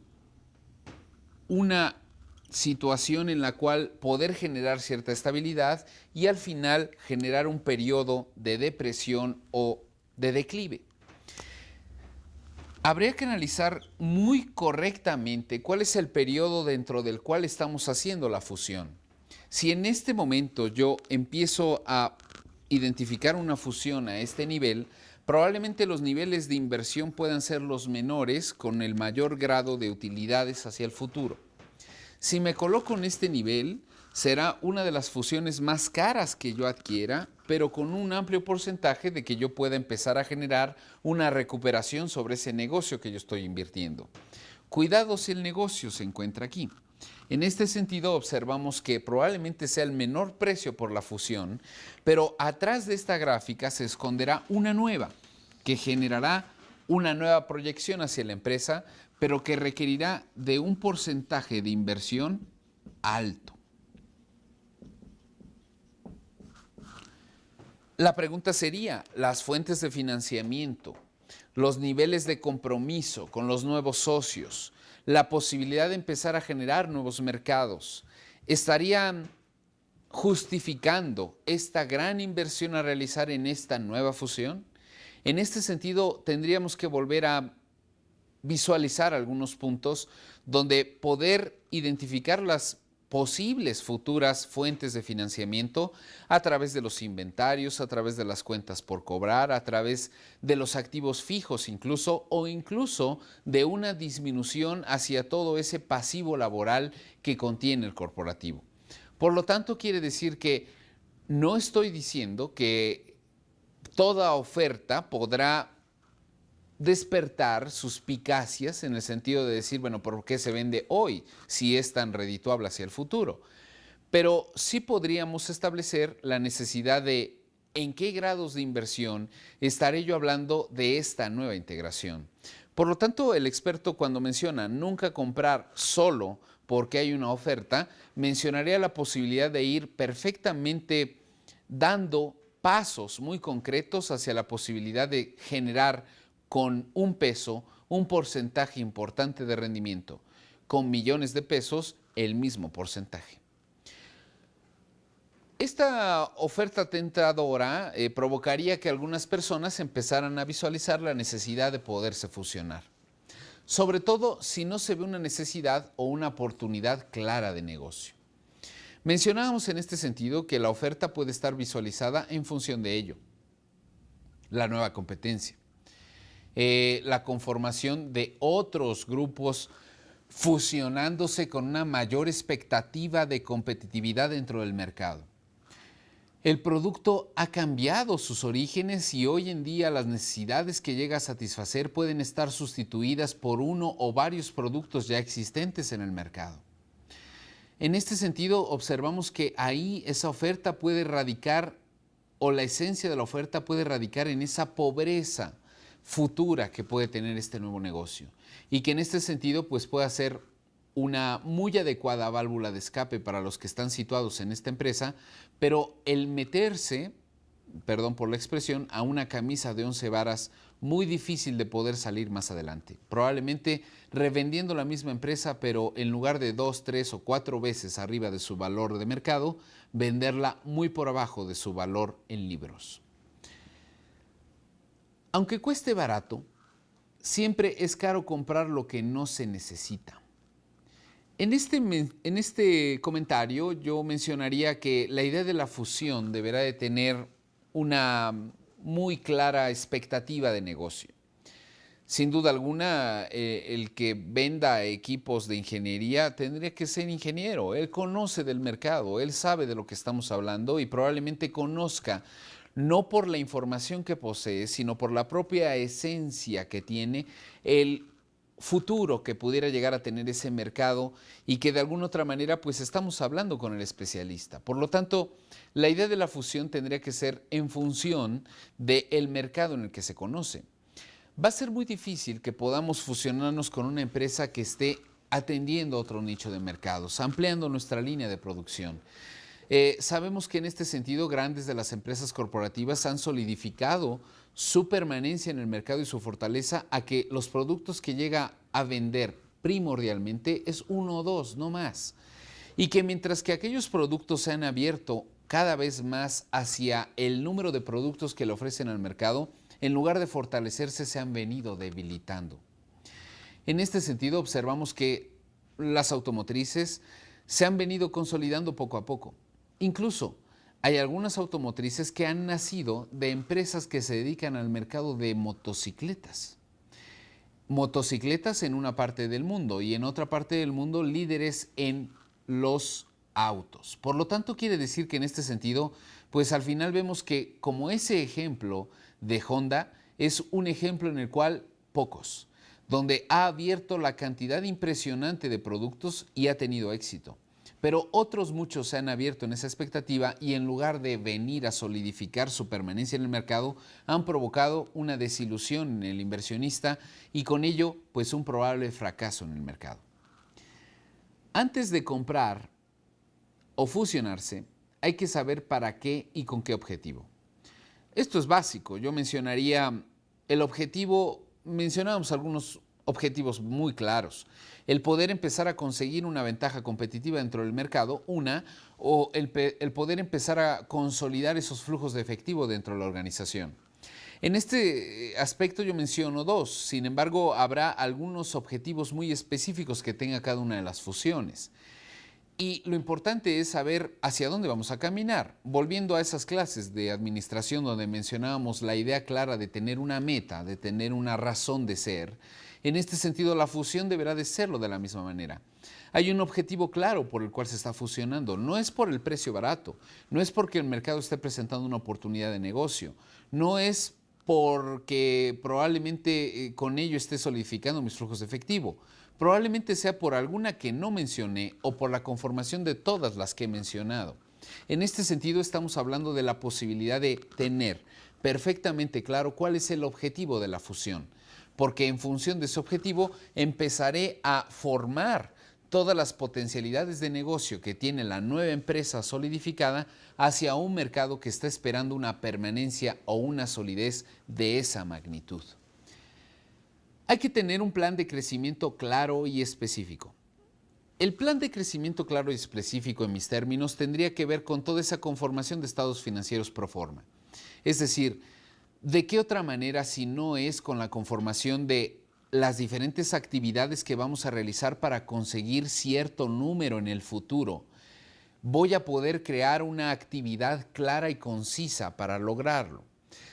una situación en la cual poder generar cierta estabilidad y al final generar un periodo de depresión o de declive. Habría que analizar muy correctamente cuál es el periodo dentro del cual estamos haciendo la fusión. Si en este momento yo empiezo a identificar una fusión a este nivel, probablemente los niveles de inversión puedan ser los menores con el mayor grado de utilidades hacia el futuro. Si me coloco en este nivel, será una de las fusiones más caras que yo adquiera, pero con un amplio porcentaje de que yo pueda empezar a generar una recuperación sobre ese negocio que yo estoy invirtiendo. Cuidado si el negocio se encuentra aquí. En este sentido, observamos que probablemente sea el menor precio por la fusión, pero atrás de esta gráfica se esconderá una nueva, que generará una nueva proyección hacia la empresa, pero que requerirá de un porcentaje de inversión alto. La pregunta sería, ¿las fuentes de financiamiento los niveles de compromiso con los nuevos socios, la posibilidad de empezar a generar nuevos mercados, estarían justificando esta gran inversión a realizar en esta nueva fusión? En este sentido, tendríamos que volver a visualizar algunos puntos donde poder identificar las posibles futuras fuentes de financiamiento a través de los inventarios, a través de las cuentas por cobrar, a través de los activos fijos incluso, o incluso de una disminución hacia todo ese pasivo laboral que contiene el corporativo. Por lo tanto, quiere decir que no estoy diciendo que toda oferta podrá despertar suspicacias en el sentido de decir, bueno, ¿por qué se vende hoy si es tan redituable hacia el futuro? Pero sí podríamos establecer la necesidad de en qué grados de inversión estaré yo hablando de esta nueva integración. Por lo tanto, el experto cuando menciona nunca comprar solo porque hay una oferta, mencionaría la posibilidad de ir perfectamente dando pasos muy concretos hacia la posibilidad de generar con un peso un porcentaje importante de rendimiento, con millones de pesos el mismo porcentaje. Esta oferta tentadora provocaría que algunas personas empezaran a visualizar la necesidad de poderse fusionar, sobre todo si no se ve una necesidad o una oportunidad clara de negocio. Mencionábamos en este sentido que la oferta puede estar visualizada en función de ello: la nueva competencia, la conformación de otros grupos fusionándose con una mayor expectativa de competitividad dentro del mercado. El producto ha cambiado sus orígenes y hoy en día las necesidades que llega a satisfacer pueden estar sustituidas por uno o varios productos ya existentes en el mercado. En este sentido, observamos que ahí esa oferta puede radicar, o la esencia de la oferta puede radicar en esa pobreza futura que puede tener este nuevo negocio, y que en este sentido pues puede ser una muy adecuada válvula de escape para los que están situados en esta empresa, pero el meterse, perdón por la expresión, a una camisa de 11 varas muy difícil de poder salir más adelante. Probablemente revendiendo la misma empresa, pero en lugar de 2, 3 o 4 veces arriba de su valor de mercado, venderla muy por abajo de su valor en libros. Aunque cueste barato, siempre es caro comprar lo que no se necesita. En este comentario yo mencionaría que la idea de la fusión deberá de tener una muy clara expectativa de negocio. Sin duda alguna, el que venda equipos de ingeniería tendría que ser ingeniero. Él conoce del mercado, él sabe de lo que estamos hablando y probablemente conozca, no por la información que posee, sino por la propia esencia que tiene, el futuro que pudiera llegar a tener ese mercado, y que de alguna otra manera pues estamos hablando con el especialista. Por lo tanto, la idea de la fusión tendría que ser en función del mercado en el que se conoce. Va a ser muy difícil que podamos fusionarnos con una empresa que esté atendiendo a otro nicho de mercados, ampliando nuestra línea de producción. Sabemos que en este sentido grandes de las empresas corporativas han solidificado su permanencia en el mercado y su fortaleza a que los productos que llega a vender primordialmente es uno o dos, no más. Y que mientras que aquellos productos se han abierto cada vez más hacia el número de productos que le ofrecen al mercado, en lugar de fortalecerse se han venido debilitando. En este sentido observamos que las automotrices se han venido consolidando poco a poco. Incluso hay algunas automotrices que han nacido de empresas que se dedican al mercado de motocicletas. Motocicletas en una parte del mundo y en otra parte del mundo líderes en los autos. Por lo tanto, quiere decir que en este sentido, pues al final vemos que como ese ejemplo de Honda es un ejemplo en el cual pocos, donde ha abierto la cantidad impresionante de productos y ha tenido éxito. Pero otros muchos se han abierto en esa expectativa y en lugar de venir a solidificar su permanencia en el mercado, han provocado una desilusión en el inversionista y con ello, pues un probable fracaso en el mercado. Antes de comprar o fusionarse, hay que saber para qué y con qué objetivo. Esto es básico. Yo mencionaría el objetivo, mencionábamos algunos objetivos muy claros. El poder empezar a conseguir una ventaja competitiva dentro del mercado, o el poder empezar a consolidar esos flujos de efectivo dentro de la organización. En este aspecto yo menciono dos, sin embargo habrá algunos objetivos muy específicos que tenga cada una de las fusiones. Y lo importante es saber hacia dónde vamos a caminar. Volviendo a esas clases de administración donde mencionábamos la idea clara de tener una meta, de tener una razón de ser, en este sentido la fusión deberá de serlo de la misma manera. Hay un objetivo claro por el cual se está fusionando. No es por el precio barato, no es porque el mercado esté presentando una oportunidad de negocio, no es porque probablemente con ello esté solidificando mis flujos de efectivo. Probablemente sea por alguna que no mencioné o por la conformación de todas las que he mencionado. En este sentido estamos hablando de la posibilidad de tener perfectamente claro cuál es el objetivo de la fusión, porque en función de ese objetivo empezaré a formar todas las potencialidades de negocio que tiene la nueva empresa solidificada hacia un mercado que está esperando una permanencia o una solidez de esa magnitud. Hay que tener un plan de crecimiento claro y específico. El plan de crecimiento claro y específico, en mis términos, tendría que ver con toda esa conformación de estados financieros pro forma. Es decir, ¿de qué otra manera si no es con la conformación de las diferentes actividades que vamos a realizar para conseguir cierto número en el futuro? Voy a poder crear una actividad clara y concisa para lograrlo.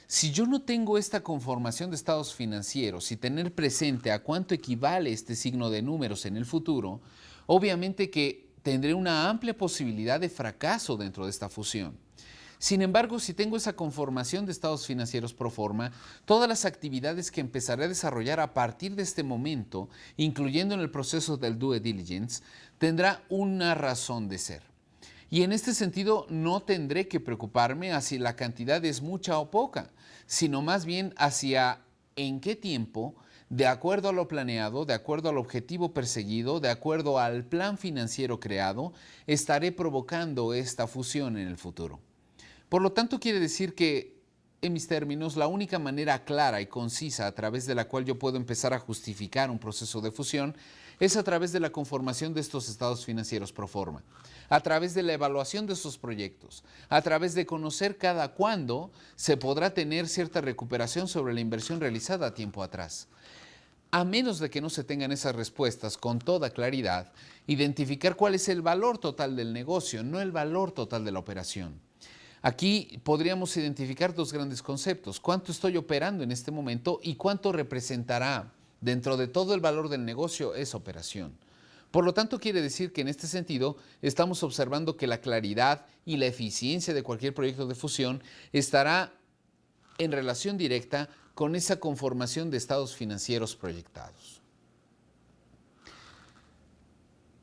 Si yo no tengo esta conformación de estados financieros y tener presente a cuánto equivale este signo de números en el futuro, obviamente que tendré una amplia posibilidad de fracaso dentro de esta fusión. Sin embargo, si tengo esa conformación de estados financieros pro forma, todas las actividades que empezaré a desarrollar a partir de este momento, incluyendo en el proceso del due diligence, tendrá una razón de ser. Y en este sentido no tendré que preocuparme hacia la cantidad es mucha o poca, sino más bien hacia en qué tiempo, de acuerdo a lo planeado, de acuerdo al objetivo perseguido, de acuerdo al plan financiero creado, estaré provocando esta fusión en el futuro. Por lo tanto, quiere decir que, en mis términos, la única manera clara y concisa a través de la cual yo puedo empezar a justificar un proceso de fusión es a través de la conformación de estos estados financieros pro forma, a través de la evaluación de esos proyectos, a través de conocer cada cuándo se podrá tener cierta recuperación sobre la inversión realizada a tiempo atrás. A menos de que no se tengan esas respuestas con toda claridad, identificar cuál es el valor total del negocio, no el valor total de la operación. Aquí podríamos identificar dos grandes conceptos: cuánto estoy operando en este momento y cuánto representará dentro de todo el valor del negocio esa operación. Por lo tanto, quiere decir que en este sentido estamos observando que la claridad y la eficiencia de cualquier proyecto de fusión estará en relación directa con esa conformación de estados financieros proyectados.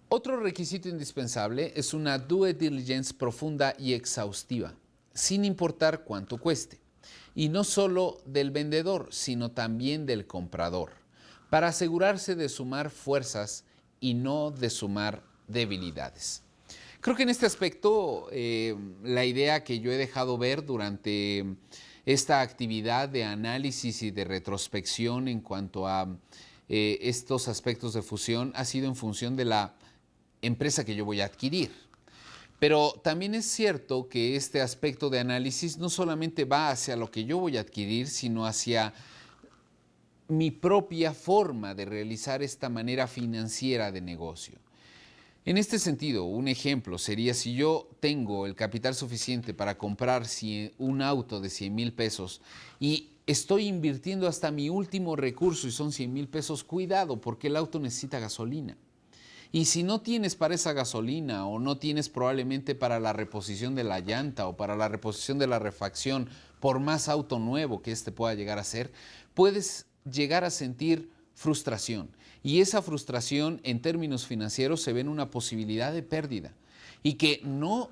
Otro requisito indispensable es una due diligence profunda y exhaustiva, sin importar cuánto cueste, y no solo del vendedor, sino también del comprador, para asegurarse de sumar fuerzas y no de sumar debilidades. Creo que en este aspecto la idea que yo he dejado ver durante esta actividad de análisis y de retrospección en cuanto a estos aspectos de fusión ha sido en función de la empresa que yo voy a adquirir. Pero también es cierto que este aspecto de análisis no solamente va hacia lo que yo voy a adquirir, sino hacia mi propia forma de realizar esta manera financiera de negocio. En este sentido, un ejemplo sería si yo tengo el capital suficiente para comprar un auto de 100,000 pesos y estoy invirtiendo hasta mi último recurso y son 100,000 pesos, cuidado, porque el auto necesita gasolina. Y si no tienes para esa gasolina o no tienes probablemente para la reposición de la llanta o para la reposición de la refacción, por más auto nuevo que este pueda llegar a ser, puedes llegar a sentir frustración. Y esa frustración en términos financieros se ve en una posibilidad de pérdida. Y que no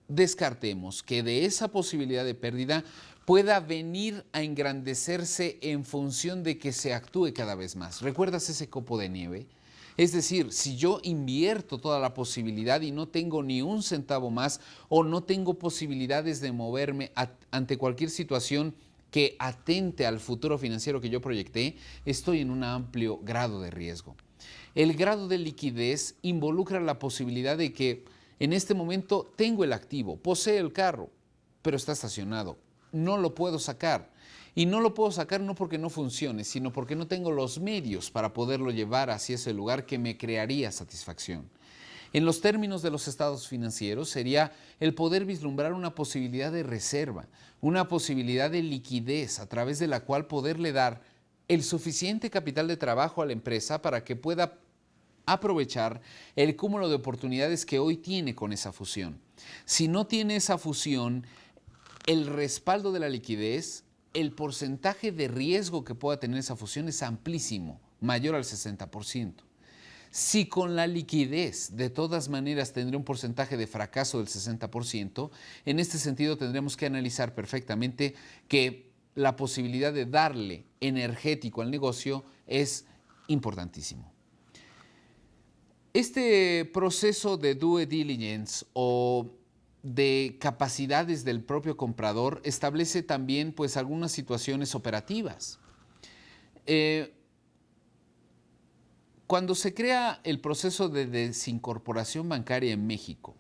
descartemos que de esa posibilidad de pérdida pueda venir a engrandecerse en función de que se actúe cada vez más. ¿Recuerdas ese copo de nieve? Es decir, si yo invierto toda la posibilidad y no tengo ni un centavo más o no tengo posibilidades de moverme ante cualquier situación que atente al futuro financiero que yo proyecté, estoy en un amplio grado de riesgo. El grado de liquidez involucra la posibilidad de que en este momento tengo el activo, poseo el carro, pero está estacionado, no lo puedo sacar. Y no lo puedo sacar no porque no funcione, sino porque no tengo los medios para poderlo llevar hacia ese lugar que me crearía satisfacción. En los términos de los estados financieros sería el poder vislumbrar una posibilidad de reserva, una posibilidad de liquidez a través de la cual poderle dar el suficiente capital de trabajo a la empresa para que pueda aprovechar el cúmulo de oportunidades que hoy tiene con esa fusión. Si no tiene esa fusión, el respaldo de la liquidez, el porcentaje de riesgo que pueda tener esa fusión es amplísimo, mayor al 60%. Si con la liquidez de todas maneras tendría un porcentaje de fracaso del 60%, en este sentido tendremos que analizar perfectamente que la posibilidad de darle energético al negocio es importantísimo. Este proceso de due diligence o de capacidades del propio comprador establece también pues algunas situaciones operativas. Cuando se crea el proceso de desincorporación bancaria en México,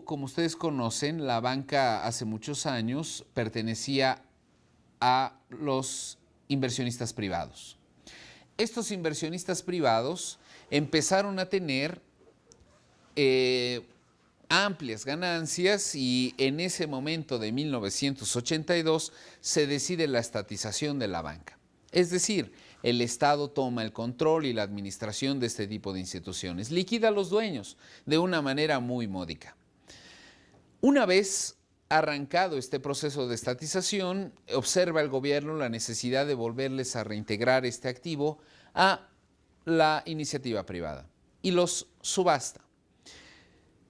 como ustedes conocen, la banca hace muchos años pertenecía a los inversionistas privados. Estos inversionistas privados empezaron a tener amplias ganancias y en ese momento de 1982 se decide la estatización de la banca. Es decir, el Estado toma el control y la administración de este tipo de instituciones, liquida a los dueños de una manera muy módica. Una vez arrancado este proceso de estatización, observa el gobierno la necesidad de volverles a reintegrar este activo a la iniciativa privada y los subasta.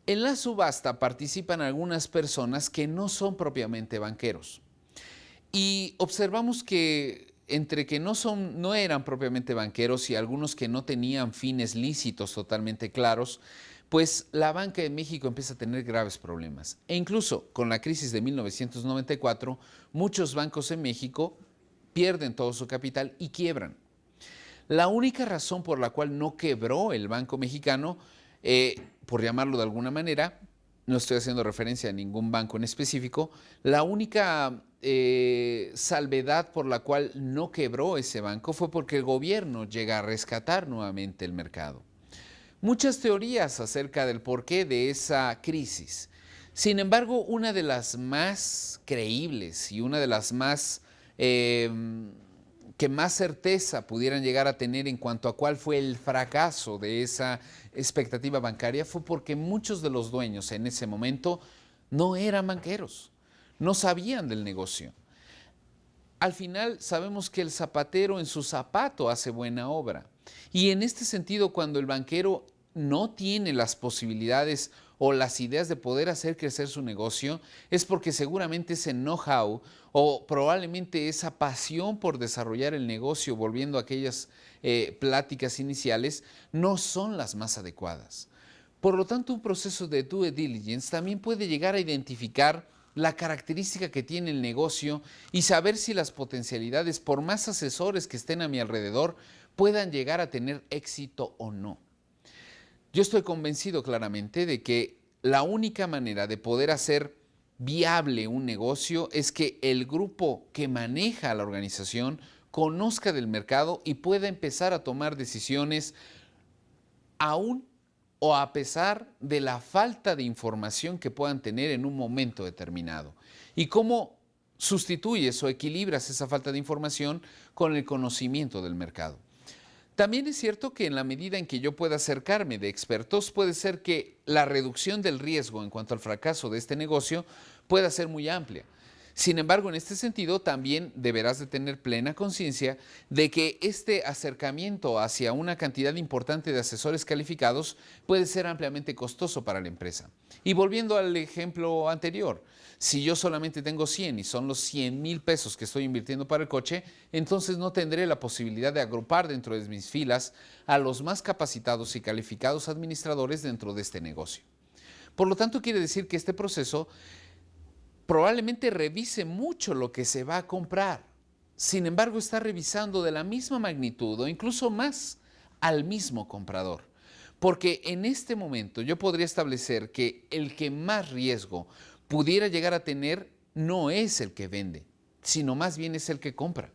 En la subasta participan algunas personas que no son propiamente banqueros. Y observamos que entre que no eran propiamente banqueros y algunos que no tenían fines lícitos totalmente claros, pues la banca de México empieza a tener graves problemas. E incluso con la crisis de 1994, muchos bancos en México pierden todo su capital y quiebran. La única razón por la cual no quebró el Banco Mexicano, por llamarlo de alguna manera, no estoy haciendo referencia a ningún banco en específico, la única salvedad por la cual no quebró ese banco fue porque el gobierno llega a rescatar nuevamente el mercado. Muchas teorías acerca del porqué de esa crisis. Sin embargo, una de las más creíbles y una de las más que más certeza pudieran llegar a tener en cuanto a cuál fue el fracaso de esa expectativa bancaria fue porque muchos de los dueños en ese momento no eran banqueros, no sabían del negocio. Al final sabemos que el zapatero en su zapato hace buena obra. Y en este sentido, cuando el banquero no tiene las posibilidades o las ideas de poder hacer crecer su negocio, es porque seguramente ese know-how o probablemente esa pasión por desarrollar el negocio, volviendo a aquellas pláticas iniciales, no son las más adecuadas. Por lo tanto, un proceso de due diligence también puede llegar a identificar la característica que tiene el negocio y saber si las potencialidades, por más asesores que estén a mi alrededor, puedan llegar a tener éxito o no. Yo estoy convencido claramente de que la única manera de poder hacer viable un negocio es que el grupo que maneja la organización conozca del mercado y pueda empezar a tomar decisiones aún o a pesar de la falta de información que puedan tener en un momento determinado. ¿Y cómo sustituyes o equilibras esa falta de información con el conocimiento del mercado? También es cierto que en la medida en que yo pueda acercarme de expertos, puede ser que la reducción del riesgo en cuanto al fracaso de este negocio pueda ser muy amplia. Sin embargo, en este sentido, también deberás de tener plena conciencia de que este acercamiento hacia una cantidad importante de asesores calificados puede ser ampliamente costoso para la empresa. Y volviendo al ejemplo anterior, si yo solamente tengo 100 y son los 100,000 pesos que estoy invirtiendo para el coche, entonces no tendré la posibilidad de agrupar dentro de mis filas a los más capacitados y calificados administradores dentro de este negocio. Por lo tanto, quiere decir que este proceso probablemente revise mucho lo que se va a comprar. Sin embargo, está revisando de la misma magnitud o incluso más al mismo comprador. Porque en este momento yo podría establecer que el que más riesgo pudiera llegar a tener no es el que vende, sino más bien es el que compra.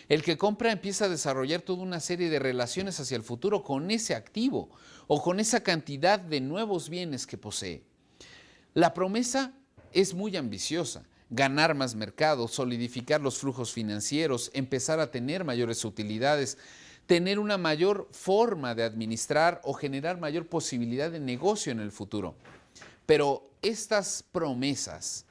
El que compra empieza a desarrollar toda una serie de relaciones hacia el futuro con ese activo o con esa cantidad de nuevos bienes que posee. La promesa es muy ambiciosa: ganar más mercado, solidificar los flujos financieros, empezar a tener mayores utilidades, tener una mayor forma de administrar o generar mayor posibilidad de negocio en el futuro. Pero estas promesas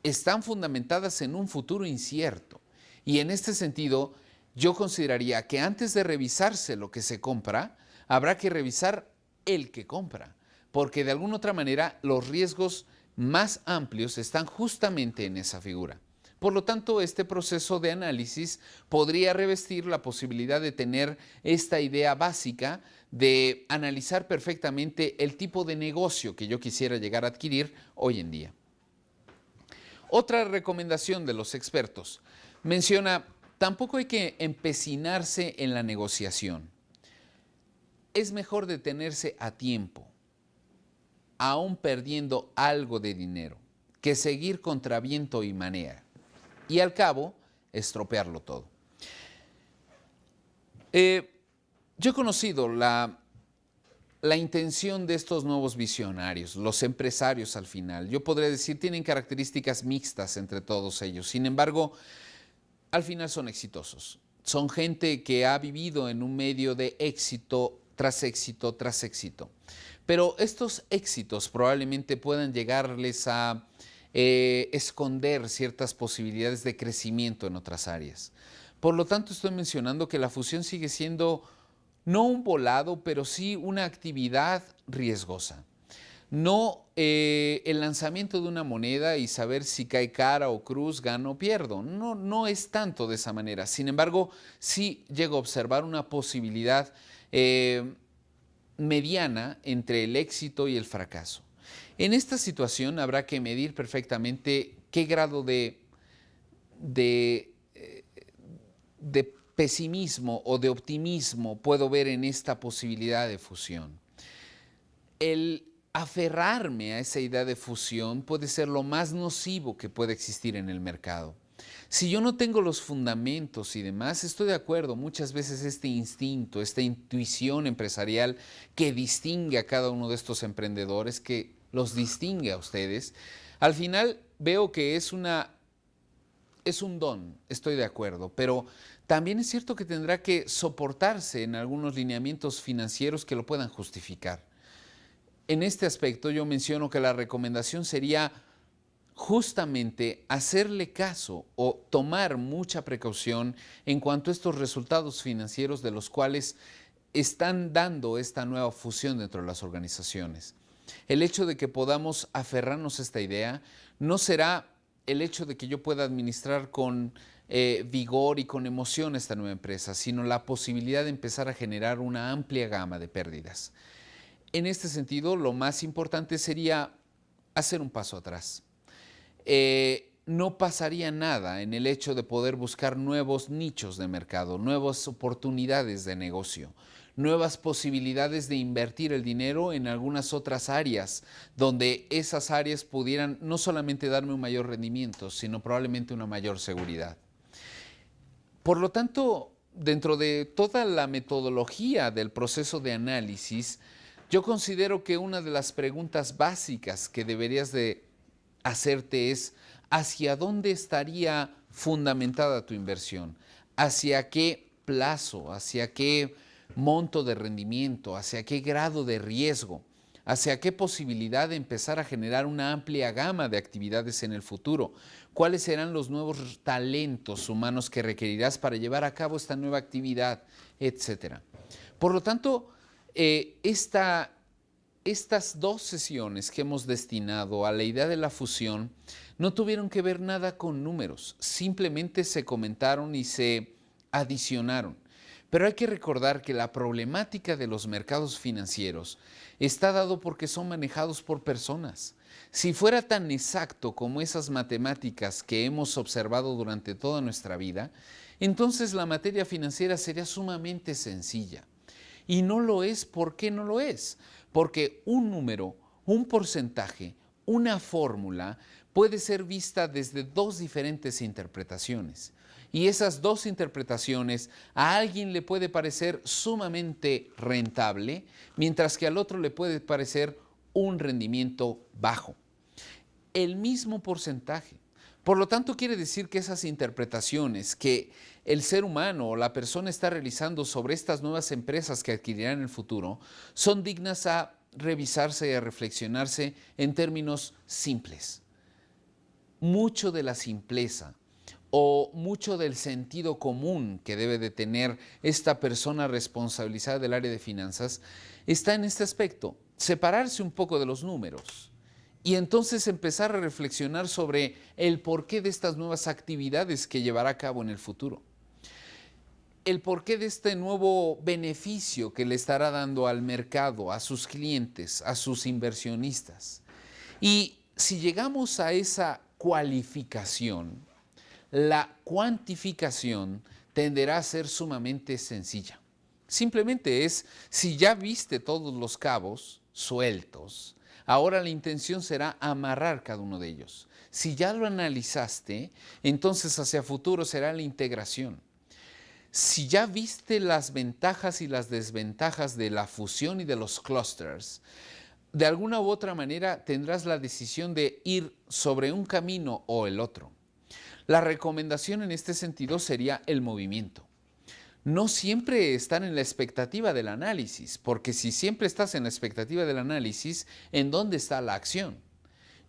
están fundamentadas en un futuro incierto. Y en este sentido, yo consideraría que antes de revisarse lo que se compra, habrá que revisar el que compra, porque de alguna otra manera los riesgos más amplios están justamente en esa figura. Por lo tanto, este proceso de análisis podría revestir la posibilidad de tener esta idea básica de analizar perfectamente el tipo de negocio que yo quisiera llegar a adquirir hoy en día. Otra recomendación de los expertos menciona: tampoco hay que empecinarse en la negociación. Es mejor detenerse a tiempo, aún perdiendo algo de dinero, que seguir contra viento y marea y al cabo estropearlo todo. Yo he conocido la intención de estos nuevos visionarios, los empresarios al final. Yo podría decir, tienen características mixtas entre todos ellos. Sin embargo, al final son exitosos. Son gente que ha vivido en un medio de éxito tras éxito tras éxito. Pero estos éxitos probablemente puedan llegarles a esconder ciertas posibilidades de crecimiento en otras áreas. Por lo tanto, estoy mencionando que la fusión sigue siendo no un volado, pero sí una actividad riesgosa. No el lanzamiento de una moneda y saber si cae cara o cruz, gano o pierdo. No, no es tanto de esa manera. Sin embargo, sí llego a observar una posibilidad mediana entre el éxito y el fracaso. En esta situación habrá que medir perfectamente qué grado de pesimismo o de optimismo puedo ver en esta posibilidad de fusión. El aferrarme a esa idea de fusión puede ser lo más nocivo que puede existir en el mercado. Si yo no tengo los fundamentos y demás, estoy de acuerdo, muchas veces este instinto, esta intuición empresarial que distingue a cada uno de estos emprendedores, que los distingue a ustedes, al final veo que es un don, estoy de acuerdo, pero también es cierto que tendrá que soportarse en algunos lineamientos financieros que lo puedan justificar. En este aspecto yo menciono que la recomendación sería justamente hacerle caso o tomar mucha precaución en cuanto a estos resultados financieros de los cuales están dando esta nueva fusión dentro de las organizaciones. El hecho de que podamos aferrarnos a esta idea no será el hecho de que yo pueda administrar con vigor y con emoción esta nueva empresa, sino la posibilidad de empezar a generar una amplia gama de pérdidas. En este sentido, lo más importante sería hacer un paso atrás. No pasaría nada en el hecho de poder buscar nuevos nichos de mercado, nuevas oportunidades de negocio, nuevas posibilidades de invertir el dinero en algunas otras áreas, donde esas áreas pudieran no solamente darme un mayor rendimiento, sino probablemente una mayor seguridad. Por lo tanto, dentro de toda la metodología del proceso de análisis, yo considero que una de las preguntas básicas que deberías de hacerte es: ¿hacia dónde estaría fundamentada tu inversión? ¿Hacia qué plazo? ¿Hacia qué monto de rendimiento? ¿Hacia qué grado de riesgo? ¿Hacia qué posibilidad de empezar a generar una amplia gama de actividades en el futuro? ¿Cuáles serán los nuevos talentos humanos que requerirás para llevar a cabo esta nueva actividad, etcétera? Por lo tanto, estas 2 sesiones que hemos destinado a la idea de la fusión no tuvieron que ver nada con números, simplemente se comentaron y se adicionaron. Pero hay que recordar que la problemática de los mercados financieros está dado porque son manejados por personas. Si fuera tan exacto como esas matemáticas que hemos observado durante toda nuestra vida, entonces la materia financiera sería sumamente sencilla. Y no lo es. ¿Por qué no lo es? Porque un número, un porcentaje, una fórmula puede ser vista desde dos diferentes interpretaciones. Y esas dos interpretaciones a alguien le puede parecer sumamente rentable, mientras que al otro le puede parecer un rendimiento bajo. El mismo porcentaje. Por lo tanto, quiere decir que esas interpretaciones que el ser humano o la persona está realizando sobre estas nuevas empresas que adquirirán en el futuro son dignas a revisarse y a reflexionarse en términos simples. Mucho de la simpleza o mucho del sentido común que debe de tener esta persona responsabilizada del área de finanzas está en este aspecto: separarse un poco de los números y entonces empezar a reflexionar sobre el porqué de estas nuevas actividades que llevará a cabo en el futuro. El porqué de este nuevo beneficio que le estará dando al mercado, a sus clientes, a sus inversionistas. Y si llegamos a esa cualificación, la cuantificación tenderá a ser sumamente sencilla. Simplemente es, si ya viste todos los cabos sueltos, ahora la intención será amarrar cada uno de ellos. Si ya lo analizaste, entonces hacia futuro será la integración. Si ya viste las ventajas y las desventajas de la fusión y de los clusters, de alguna u otra manera tendrás la decisión de ir sobre un camino o el otro. La recomendación en este sentido sería el movimiento. No siempre estar en la expectativa del análisis, porque si siempre estás en la expectativa del análisis, ¿en dónde está la acción?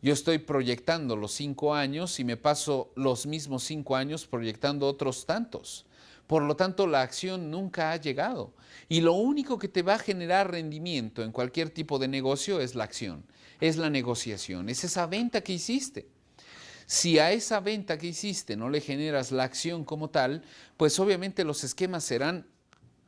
Yo estoy proyectando los 5 años y me paso los mismos 5 años proyectando otros tantos. Por lo tanto, la acción nunca ha llegado. Y lo único que te va a generar rendimiento en cualquier tipo de negocio es la acción, es la negociación, es esa venta que hiciste. Si a esa venta que hiciste no le generas la acción como tal, pues obviamente los esquemas serán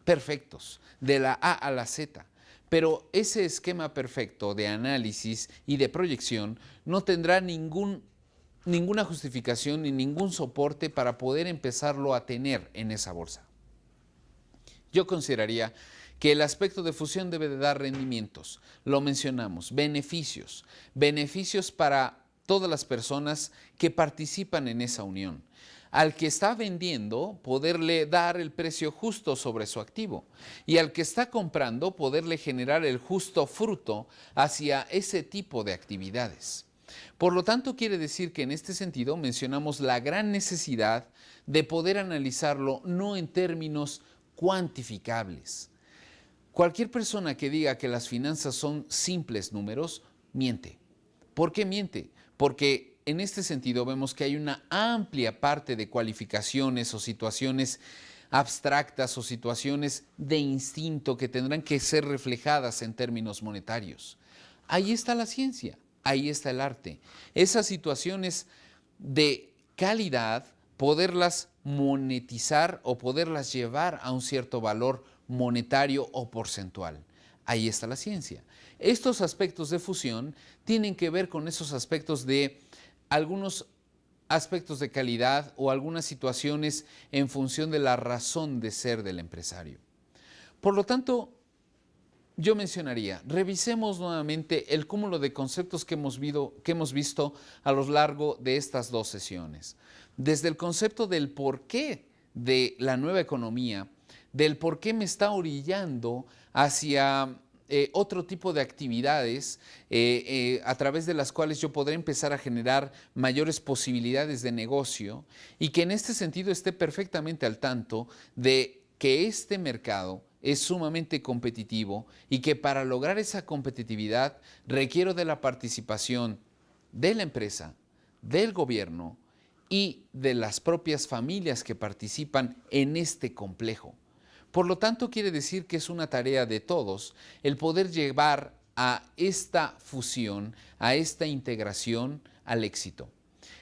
perfectos, de la A a la Z. Pero ese esquema perfecto de análisis y de proyección no tendrá ninguna justificación ni ningún soporte para poder empezarlo a tener en esa bolsa. Yo consideraría que el aspecto de fusión debe de dar rendimientos, lo mencionamos, beneficios para todas las personas que participan en esa unión. Al que está vendiendo, poderle dar el precio justo sobre su activo, y al que está comprando, poderle generar el justo fruto hacia ese tipo de actividades. Por lo tanto, quiere decir que en este sentido mencionamos la gran necesidad de poder analizarlo no en términos cuantificables. Cualquier persona que diga que las finanzas son simples números, miente. ¿Por qué miente? Porque en este sentido vemos que hay una amplia parte de cualificaciones o situaciones abstractas o situaciones de instinto que tendrán que ser reflejadas en términos monetarios. Ahí está la ciencia, ahí está el arte. Esas situaciones de calidad, poderlas monetizar o poderlas llevar a un cierto valor monetario o porcentual. Ahí está la ciencia. Estos aspectos de fusión tienen que ver con esos aspectos de algunos aspectos de calidad o algunas situaciones en función de la razón de ser del empresario. Por lo tanto, yo mencionaría, revisemos nuevamente el cúmulo de conceptos que hemos visto a lo largo de estas 2 sesiones. Desde el concepto del porqué de la nueva economía, del por qué me está orillando hacia otro tipo de actividades a través de las cuales yo podré empezar a generar mayores posibilidades de negocio, y que en este sentido esté perfectamente al tanto de que este mercado es sumamente competitivo y que para lograr esa competitividad requiero de la participación de la empresa, del gobierno y de las propias familias que participan en este complejo. Por lo tanto, quiere decir que es una tarea de todos el poder llevar a esta fusión, a esta integración al éxito.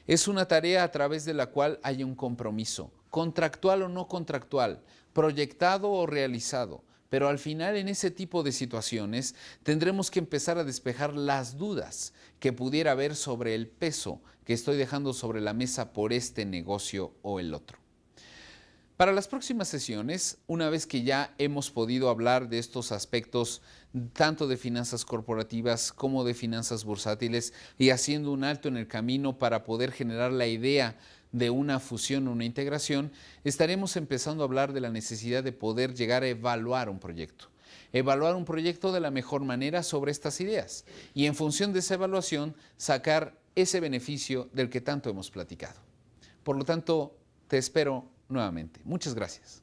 Es una tarea a través de la cual hay un compromiso, contractual o no contractual, proyectado o realizado. Pero al final, en ese tipo de situaciones, tendremos que empezar a despejar las dudas que pudiera haber sobre el peso que estoy dejando sobre la mesa por este negocio o el otro. Para las próximas sesiones, una vez que ya hemos podido hablar de estos aspectos tanto de finanzas corporativas como de finanzas bursátiles y haciendo un alto en el camino para poder generar la idea de una fusión o una integración, estaremos empezando a hablar de la necesidad de poder llegar a evaluar un proyecto. Evaluar un proyecto de la mejor manera sobre estas ideas y en función de esa evaluación sacar ese beneficio del que tanto hemos platicado. Por lo tanto, te espero nuevamente. Muchas gracias.